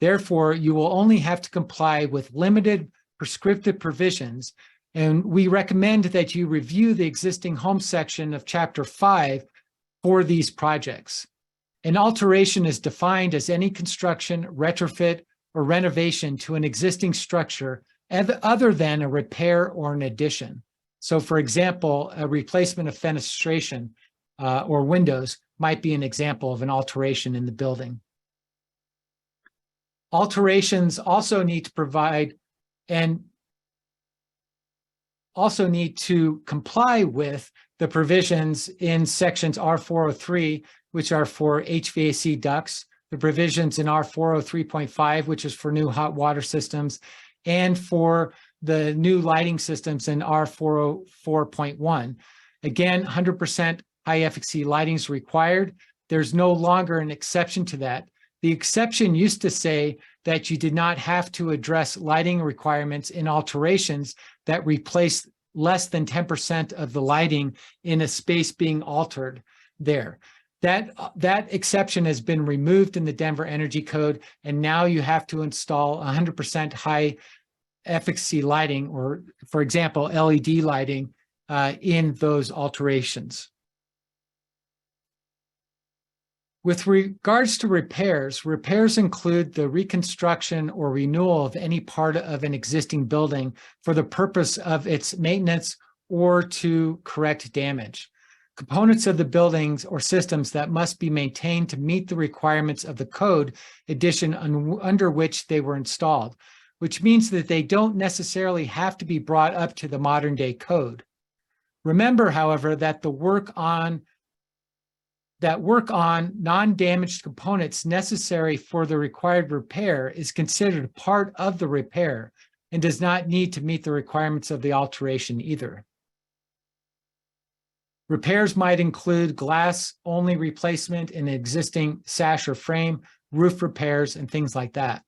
S4: Therefore, you will only have to comply with limited prescriptive provisions, and we recommend that you review the existing home section of Chapter 5 for these projects. An alteration is defined as any construction, retrofit, or renovation to an existing structure other than a repair or an addition. So for example, a replacement of fenestration or windows might be an example of an alteration in the building. Alterations also need to provide and also need to comply with the provisions in sections R403, which are for HVAC ducts, the provisions in R403.5, which is for new hot water systems, and for the new lighting systems in R404.1. Again, 100% high efficacy lighting is required. There's no longer an exception to that. The exception used to say that you did not have to address lighting requirements in alterations that replace less than 10% of the lighting in a space being altered there. That exception has been removed in the Denver Energy Code, and now you have to install 100% high efficacy lighting, or for example, LED lighting in those alterations. With regards to repairs, repairs include the reconstruction or renewal of any part of an existing building for the purpose of its maintenance or to correct damage. Components of the buildings or systems that must be maintained to meet the requirements of the code edition under which they were installed, which means that they don't necessarily have to be brought up to the modern day code. Remember, however, that work on non-damaged components necessary for the required repair is considered part of the repair and does not need to meet the requirements of the alteration either. Repairs might include glass-only replacement in an existing sash or frame, roof repairs, and things like that.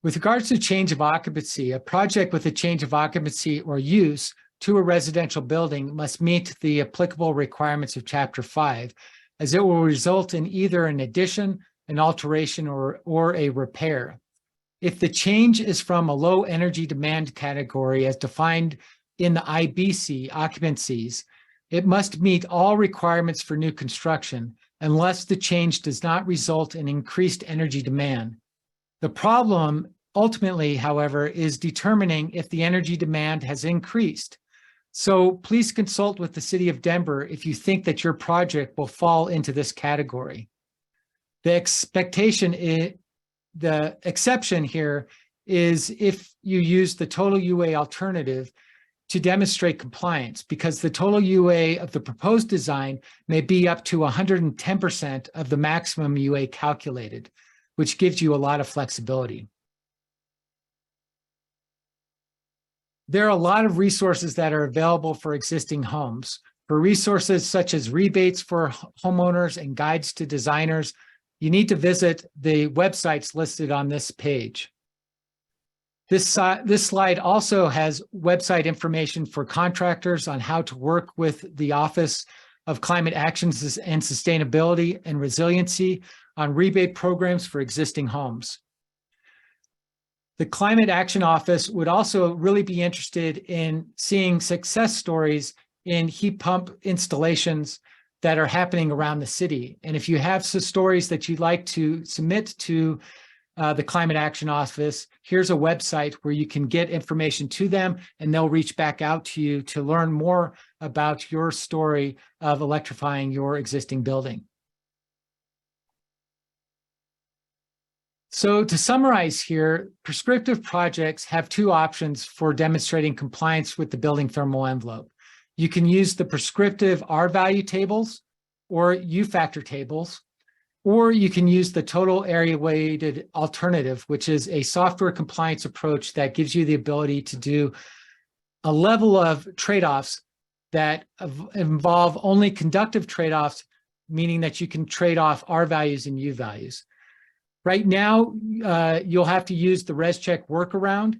S4: With regards to change of occupancy, a project with a change of occupancy or use to a residential building must meet the applicable requirements of Chapter 5, as it will result in either an addition, an alteration, or a repair. If the change is from a low energy demand category as defined in the IBC occupancies, it must meet all requirements for new construction unless the change does not result in increased energy demand. The problem ultimately, however, is determining if the energy demand has increased. So please consult with the City of Denver if you think that your project will fall into this category. The exception here is if you use the total UA alternative to demonstrate compliance, because the total UA of the proposed design may be up to 110% of the maximum UA calculated, which gives you a lot of flexibility. There are a lot of resources that are available for existing homes. For resources such as rebates for homeowners and guides to designers, you need to visit the websites listed on this page. This slide also has website information for contractors on how to work with the Office of Climate Action and Sustainability and Resiliency on rebate programs for existing homes. The Climate Action Office would also really be interested in seeing success stories in heat pump installations that are happening around the city. And if you have some stories that you'd like to submit to the Climate Action Office, here's a website where you can get information to them, and they'll reach back out to you to learn more about your story of electrifying your existing building. So to summarize here, prescriptive projects have two options for demonstrating compliance with the building thermal envelope. You can use the prescriptive R-value tables or U-factor tables, or you can use the total area weighted alternative, which is a software compliance approach that gives you the ability to do a level of trade-offs that involve only conductive trade-offs, meaning that you can trade off R values and U values. Right now, you'll have to use the ResCheck workaround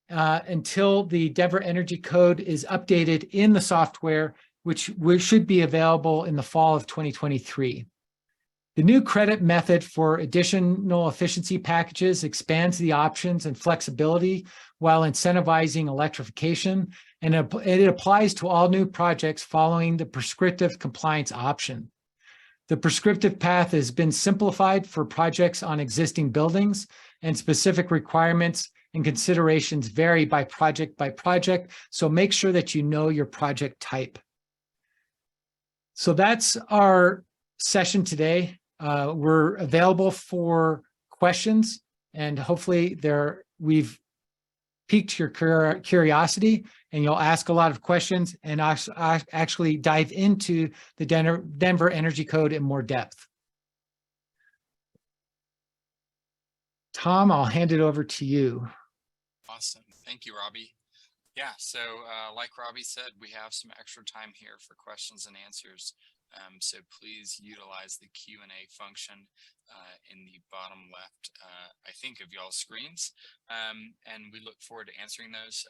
S4: until the Denver Energy Code is updated in the software, which should be available in the fall of 2023. The new credit method for additional efficiency packages expands the options and flexibility while incentivizing electrification, and it applies to all new projects following the prescriptive compliance option. The prescriptive path has been simplified for projects on existing buildings, and specific requirements and considerations vary by project, so make sure that you know your project type. So that's our session today. We're available for questions, and hopefully we've piqued your curiosity, and you'll ask a lot of questions and actually dive into the Denver Energy Code in more depth. Tom, I'll hand it over to you.
S5: Awesome. Thank you, Robbie. Yeah, so like Robbie said, we have some extra time here for questions and answers. So please utilize the Q&A function in the bottom left, I think, of y'all's screens. And we look forward to answering those.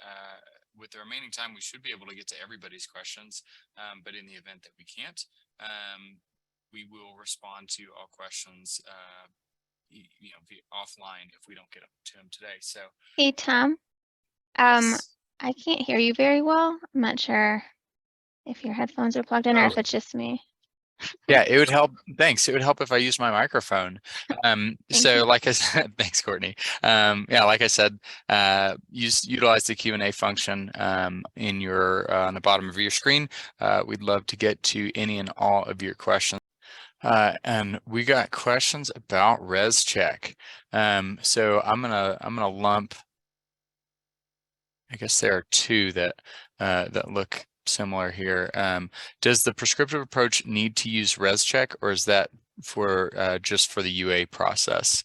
S5: With the remaining time, we should be able to get to everybody's questions. But in the event that we can't, we will respond to all questions offline if we don't get to them today. So
S1: Hey, Tom,
S5: yes.
S1: I can't hear you very well. I'm not sure if your headphones are plugged in or if it's just me.
S5: Yeah, it would help. Thanks. It would help if I used my microphone. So
S1: you.
S5: like I said, thanks, Courtney. Yeah, like I said, utilize the Q&A function in your on the bottom of your screen. We'd love to get to any and all of your questions. And we got questions about ResCheck. So I'm gonna lump. I guess there are two that that look similar here. Does the prescriptive approach need to use ResCheck, or is that for just for the UA process?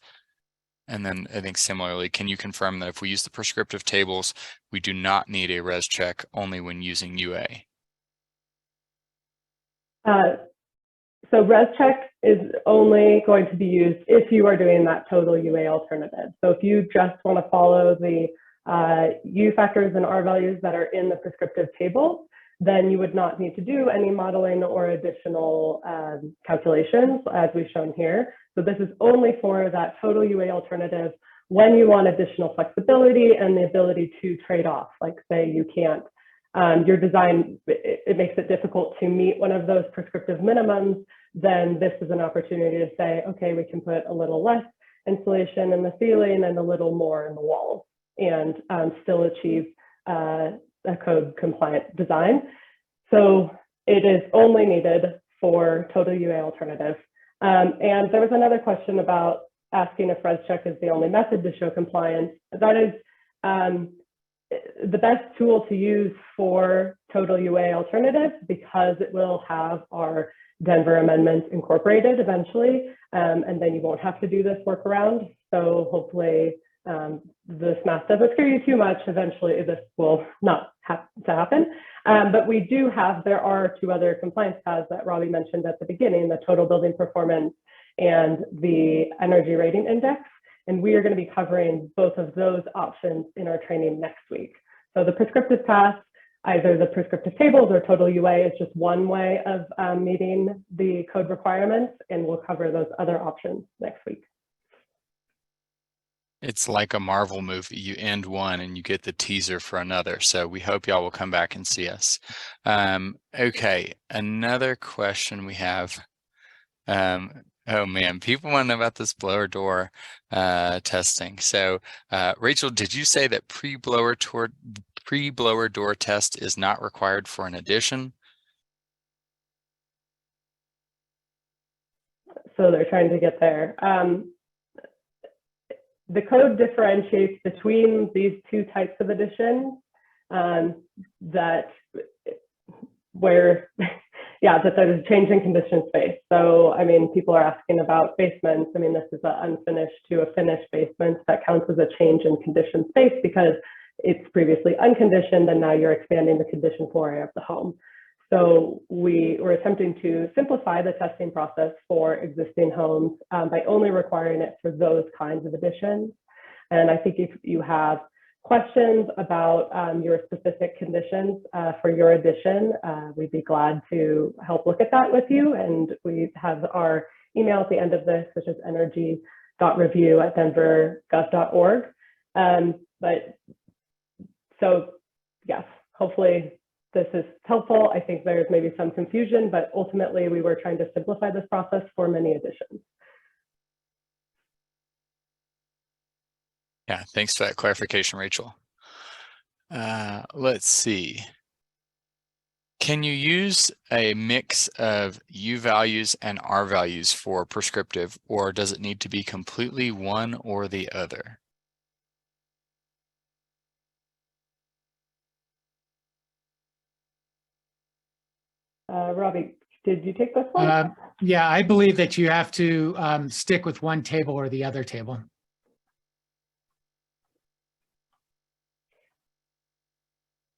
S5: And then I think similarly, can you confirm that if we use the prescriptive tables, we do not need a ResCheck only when using UA?
S6: So ResCheck is only going to be used if you are doing that total UA alternative. So if you just want to follow the U factors and R values that are in the prescriptive table, then you would not need to do any modeling or additional calculations as we've shown here. So this is only for that total UA alternative when you want additional flexibility and the ability to trade off, like say you can't, your design, it makes it difficult to meet one of those prescriptive minimums, then this is an opportunity to say, okay, we can put a little less insulation in the ceiling and a little more in the walls and still achieve a code compliant design. So it is only needed for total UA alternative. And there was another question about asking if ResCheck is the only method to show compliance. That is the best tool to use for total UA alternative because it will have our Denver amendments incorporated eventually, and then you won't have to do this workaround. So hopefully this math doesn't scare you too much. Eventually this will not have to happen. But we do have, there are two other compliance paths that Robbie mentioned at the beginning, the total building performance and the energy rating index. And we are going to be covering both of those options in our training next week. So the prescriptive path, either the prescriptive tables or total UA is just one way of meeting the code requirements, and we'll cover those other options next week.
S5: It's like a Marvel movie. You end one and you get the teaser for another. So we hope y'all will come back and see us. Okay, another question we have. Oh man, people want to know about this blower door testing. So Rachel, did you say that pre-blower door test is not required for an addition?
S6: So they're trying to get there. The code differentiates between these two types of additions that there's a change in condition space. So, I mean, people are asking about basements. I mean, this is an unfinished to a finished basement that counts as a change in condition space because it's previously unconditioned and now you're expanding the condition floor area of the home. So we were attempting to simplify the testing process for existing homes by only requiring it for those kinds of additions. And I think if you have questions about your specific conditions for your addition, we'd be glad to help look at that with you. And we have our email at the end of this, which is energy.review@denvergov.org. So yes, hopefully this is helpful. I think there's maybe some confusion, but ultimately we were trying to simplify this process for many additions.
S5: Yeah, thanks for that clarification, Rachel. Let's see. Can you use a mix of U values and R values for prescriptive, or does it need to be completely one or the other?
S6: Robbie, did you take this one?
S4: Yeah, I believe that you have to stick with one table or the other table.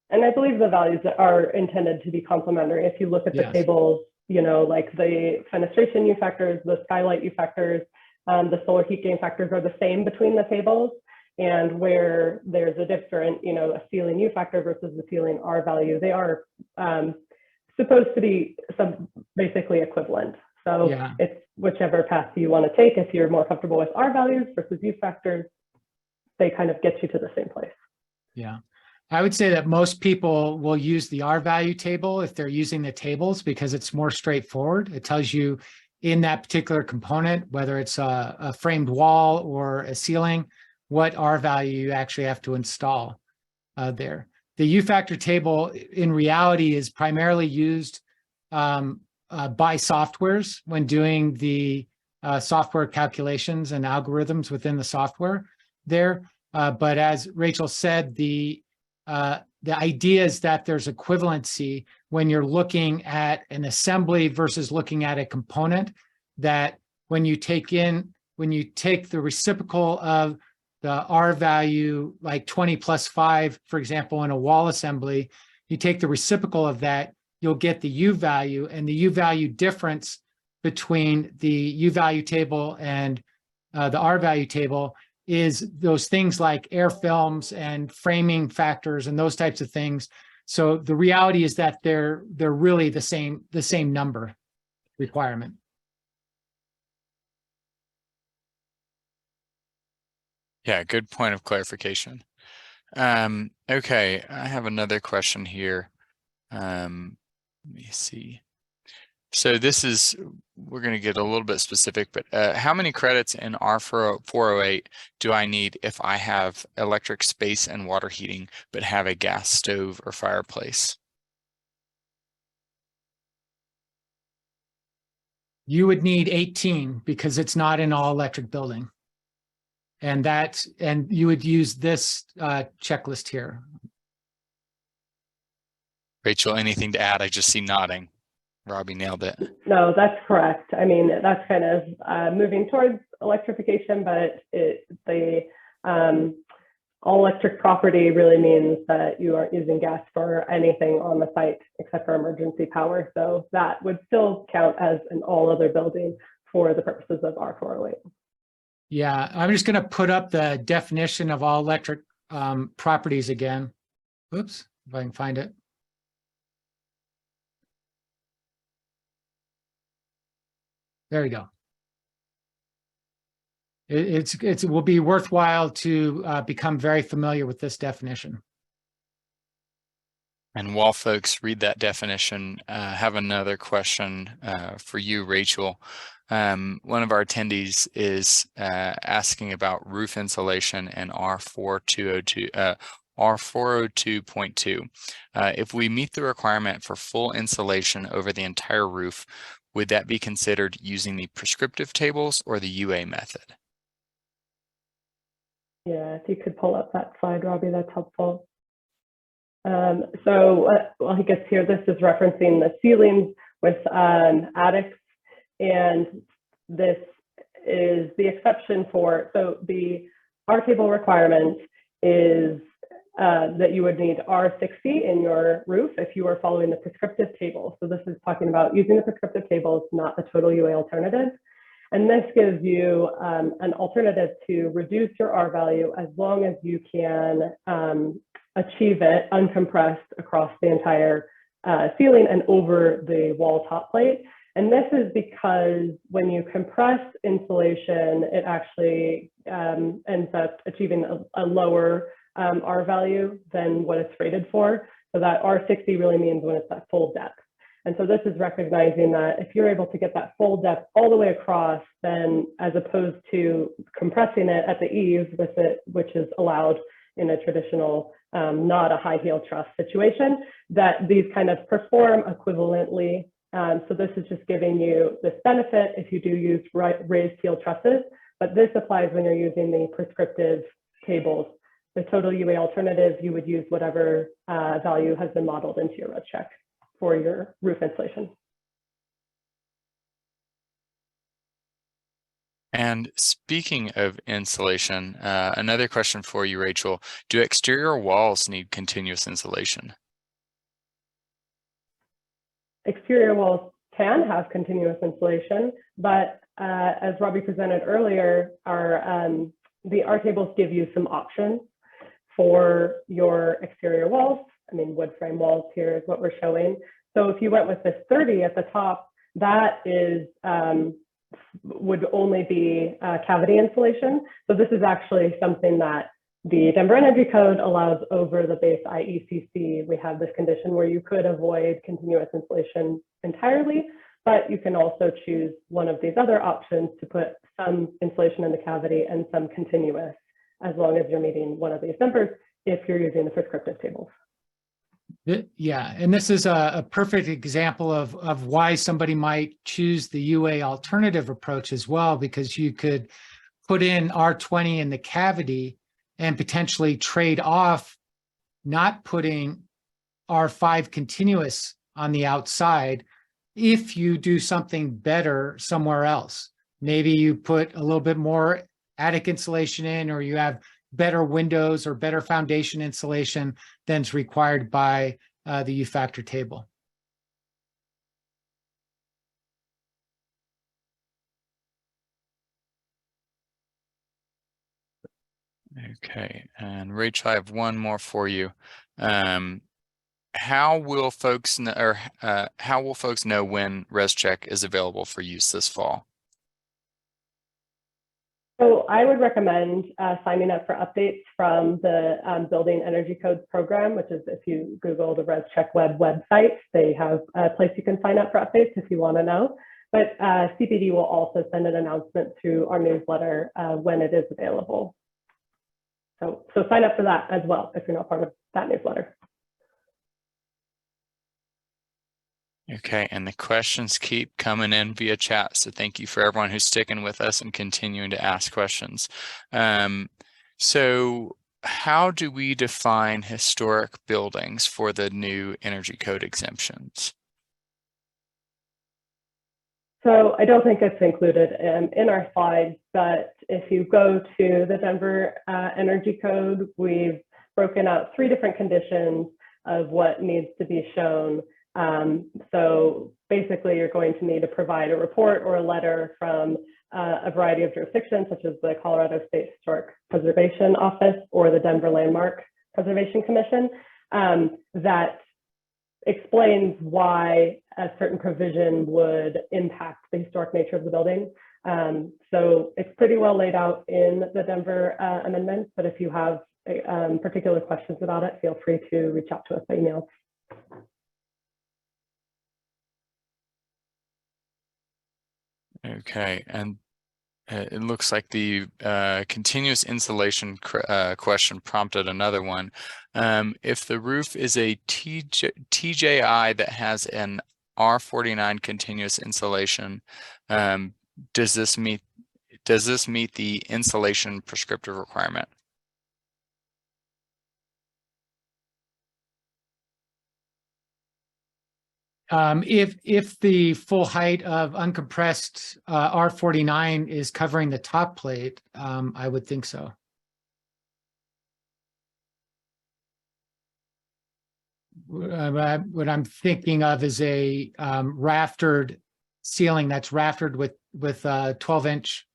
S6: And I believe the values are intended to be complementary. If you look at the tables you know, like the fenestration U factors, the skylight U factors, the solar heat gain factors are the same between the tables. And where there's a different, you know, a ceiling U factor versus the ceiling R value, they are supposed to be basically equivalent. So
S4: Yeah.
S6: it's whichever path you want to take. If you're more comfortable with R values versus U factors, they kind of get you to the same place.
S4: Yeah. I would say that most people will use the R value table if they're using the tables because it's more straightforward. It tells you in that particular component, whether it's a framed wall or a ceiling, what R value you actually have to install there. The U factor table in reality is primarily used by softwares when doing the software calculations and algorithms within the software there. But as Rachel said, the idea is that there's equivalency when you're looking at an assembly versus looking at a component, that when you take the reciprocal of the R value, like 20 plus 5, for example, in a wall assembly, you take the reciprocal of that, you'll get the U value, and the U value difference between the U value table and the R value table is those things like air films and framing factors and those types of things. So the reality is that they're really the same number requirement.
S5: Yeah, good point of clarification. Okay, I have another question here. Let me see. So we're going to get a little bit specific, but how many credits in R408 do I need if I have electric space and water heating, but have a gas stove or fireplace?
S4: You would need 18 because it's not an all electric building. And you would use this checklist here.
S5: Rachel, anything to add? I just see nodding. Robbie nailed it.
S6: No, that's correct. I mean, that's kind of moving towards electrification, but the all electric property really means that you aren't using gas for anything on the site except for emergency power. So that would still count as an all other building for the purposes of R408.
S4: Yeah, I'm just going to put up the definition of all electric properties again. Oops, if I can find it. There we go. It will be worthwhile to become very familiar with this definition.
S5: And while folks read that definition, have another question for you, Rachel. One of our attendees is asking about roof insulation and R402.2. If we meet the requirement for full insulation over the entire roof, would that be considered using the prescriptive tables or the UA method?
S6: Yeah, if you could pull up that slide, Robbie, that's helpful. So while he gets here, this is referencing the ceilings with attics, and this is the exception for, so the R table requirement is that you would need R60 in your roof if you are following the prescriptive table. So this is talking about using the prescriptive tables, not the total UA alternative. And this gives you an alternative to reduce your R value as long as you can achieve it uncompressed across the entire ceiling and over the wall top plate. And this is because when you compress insulation, it actually ends up achieving a lower R value than what it's rated for. So that R60 really means when it's that full depth. And so this is recognizing that if you're able to get that full depth all the way across, then as opposed to compressing it at the eaves with it, which is allowed in a traditional, not a high heel truss situation, that these kind of perform equivalently. So this is just giving you this benefit if you do use raised heel trusses, but this applies when you're using the prescriptive tables. The total UA alternative, you would use whatever value has been modeled into your res check for your roof insulation.
S5: And speaking of insulation, another question for you, Rachel. Do exterior walls need continuous insulation?
S6: Exterior walls can have continuous insulation, but as Robbie presented earlier, the R tables give you some options for your exterior walls. I mean, wood frame walls here is what we're showing. So if you went with this 30 at the top, that is would only be cavity insulation. So this is actually something that the Denver Energy Code allows over the base IECC. We have this condition where you could avoid continuous insulation entirely, but you can also choose one of these other options to put some insulation in the cavity and some continuous, as long as you're meeting one of these numbers if you're using the prescriptive tables.
S4: Yeah, and this is a perfect example of why somebody might choose the UA alternative approach as well, because you could put in R20 in the cavity and potentially trade off not putting R5 continuous on the outside if you do something better somewhere else. Maybe you put a little bit more attic insulation in, or you have better windows or better foundation insulation than's required by the U factor table.
S5: Okay, and Rachel, I have one more for you. How will folks know, how will folks know when ResCheck is available for use this fall?
S6: So I would recommend signing up for updates from the Building Energy Codes program, which is, if you Google the ResCheck website, they have a place you can sign up for updates if you want to know. But CPD will also send an announcement through our newsletter when it is available. So sign up for that as well if you're not part of that newsletter.
S5: Okay, and the questions keep coming in via chat. So thank you for everyone who's sticking with us and continuing to ask questions. So how do we define historic buildings for the new energy code exemptions?
S6: So I don't think it's included in our slides, but if you go to the Denver Energy Code, we've broken out 3 different conditions of what needs to be shown. So basically, you're going to need to provide a report or a letter from a variety of jurisdictions, such as the Colorado State Historic Preservation Office or the Denver Landmark Preservation Commission, that explains why a certain provision would impact the historic nature of the building. So it's pretty well laid out in the Denver amendments, but if you have particular questions about it, feel free to reach out to us by email.
S5: Okay, and it looks like the continuous insulation question prompted another one. If the roof is a TJI that has an R49 continuous insulation, does this meet the insulation prescriptive requirement?
S4: If the full height of uncompressed R49 is covering the top plate, I would think so. What I'm thinking of is a raftered ceiling that's raftered with 12-inch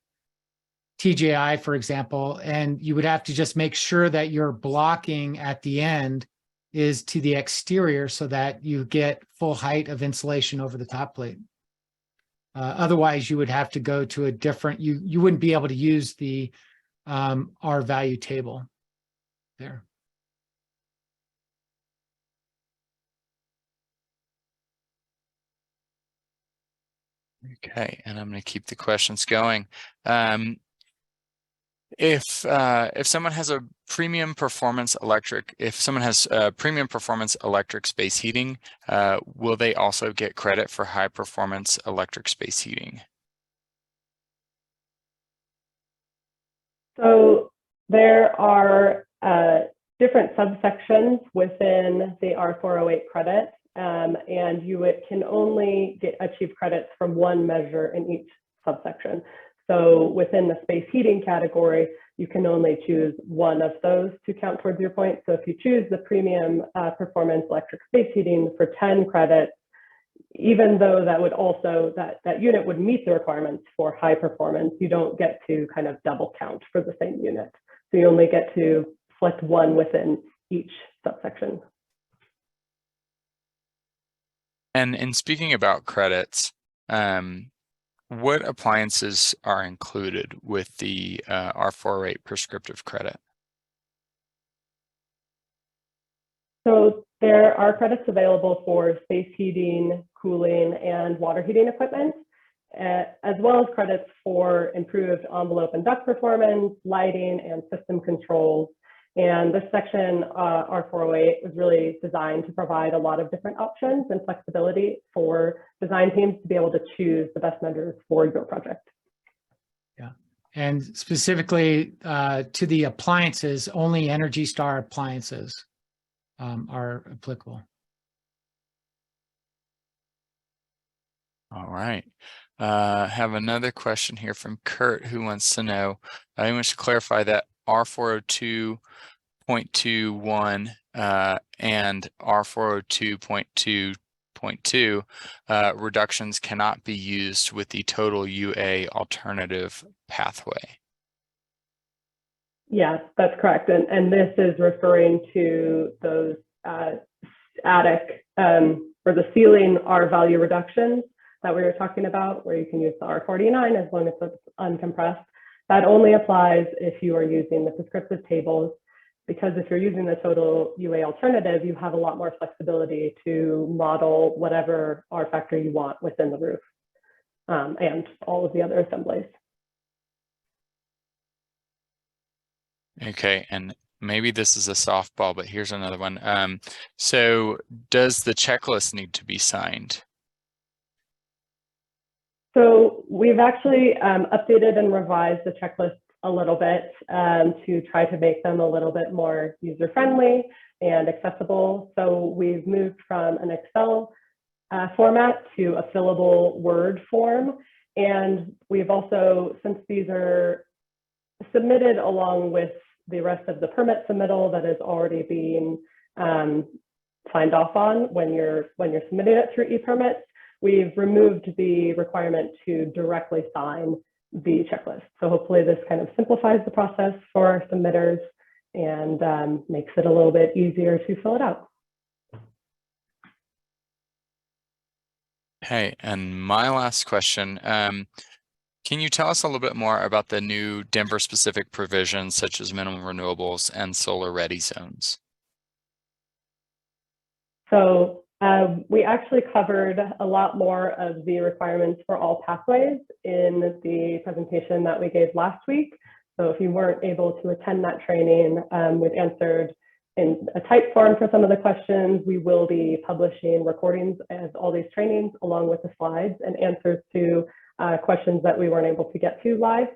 S4: TJI, for example, and you would have to just make sure that your blocking at the end is to the exterior so that you get full height of insulation over the top plate. Otherwise, you would have to go to a different, you wouldn't be able to use the R value table there.
S5: Okay, and I'm going to keep the questions going. If someone has a premium performance electric, space heating, will they also get credit for high performance electric space heating?
S6: So there are different subsections within the R408 credit, and you can only achieve credits from one measure in each subsection. So within the space heating category, you can only choose one of those to count towards your point. So if you choose the premium performance electric space heating for 10 credits, even though that would also, that unit would meet the requirements for high performance, you don't get to kind of double count for the same unit. So you only get to select one within each subsection.
S5: And in speaking about credits, what appliances are included with the R408 prescriptive credit?
S6: So there are credits available for space heating, cooling, and water heating equipment, as well as credits for improved envelope and duct performance, lighting, and system controls. And this section, R408, was really designed to provide a lot of different options and flexibility for design teams to be able to choose the best vendors for your project.
S4: Yeah, and specifically to the appliances, only Energy Star appliances are applicable.
S5: All right. Have another question here from Kurt, who wants to know, he wants to clarify that R402.21 and R402.2.2 reductions cannot be used with the total UA alternative pathway.
S6: Yes, that's correct. And this is referring to those attic or the ceiling R value reductions that we were talking about, where you can use the R49 as long as it's uncompressed. That only applies if you are using the prescriptive tables, because if you're using the total UA alternative, you have a lot more flexibility to model whatever R factor you want within the roof and all of the other assemblies.
S5: Okay, and maybe this is a softball, but here's another one. So does the checklist need to be signed?
S6: So we've actually updated and revised the checklist a little bit to try to make them a little bit more user-friendly and accessible. So we've moved from an Excel format to a fillable Word form. And we've also, since these are submitted along with the rest of the permit submittal that is already being signed off on when you're submitting it through ePermits, we've removed the requirement to directly sign the checklist. So hopefully this kind of simplifies the process for our submitters and makes it a little bit easier to fill it out.
S5: Okay, and my last question, can you tell us a little bit more about the new Denver specific provisions such as minimum renewables and solar ready zones?
S6: So we actually covered a lot more of the requirements for all pathways in the presentation that we gave last week. So if you weren't able to attend that training, we've answered in a type form for some of the questions. We will be publishing recordings of all these trainings along with the slides and answers to questions that we weren't able to get to live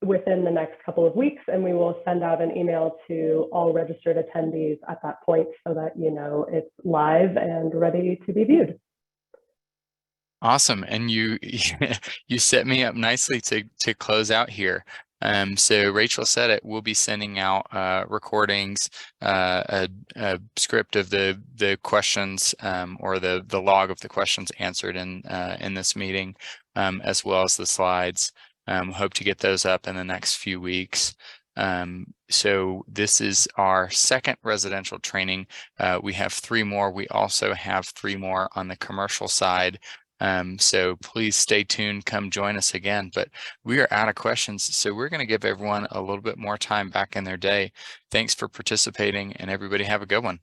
S6: within the next couple of weeks. And we will send out an email to all registered attendees at that point so that you know it's live and ready to be viewed.
S5: Awesome. And you you set me up nicely to close out here. So Rachel said it, we'll be sending out recordings, a script of the questions or the log of the questions answered in this meeting, as well as the slides. Hope to get those up in the next few weeks. So this is our second residential training. We have 3 more. We also have 3 more on the commercial side. So please stay tuned, come join us again, but we are out of questions. So we're going to give everyone a little bit more time back in their day. Thanks for participating and everybody have a good one.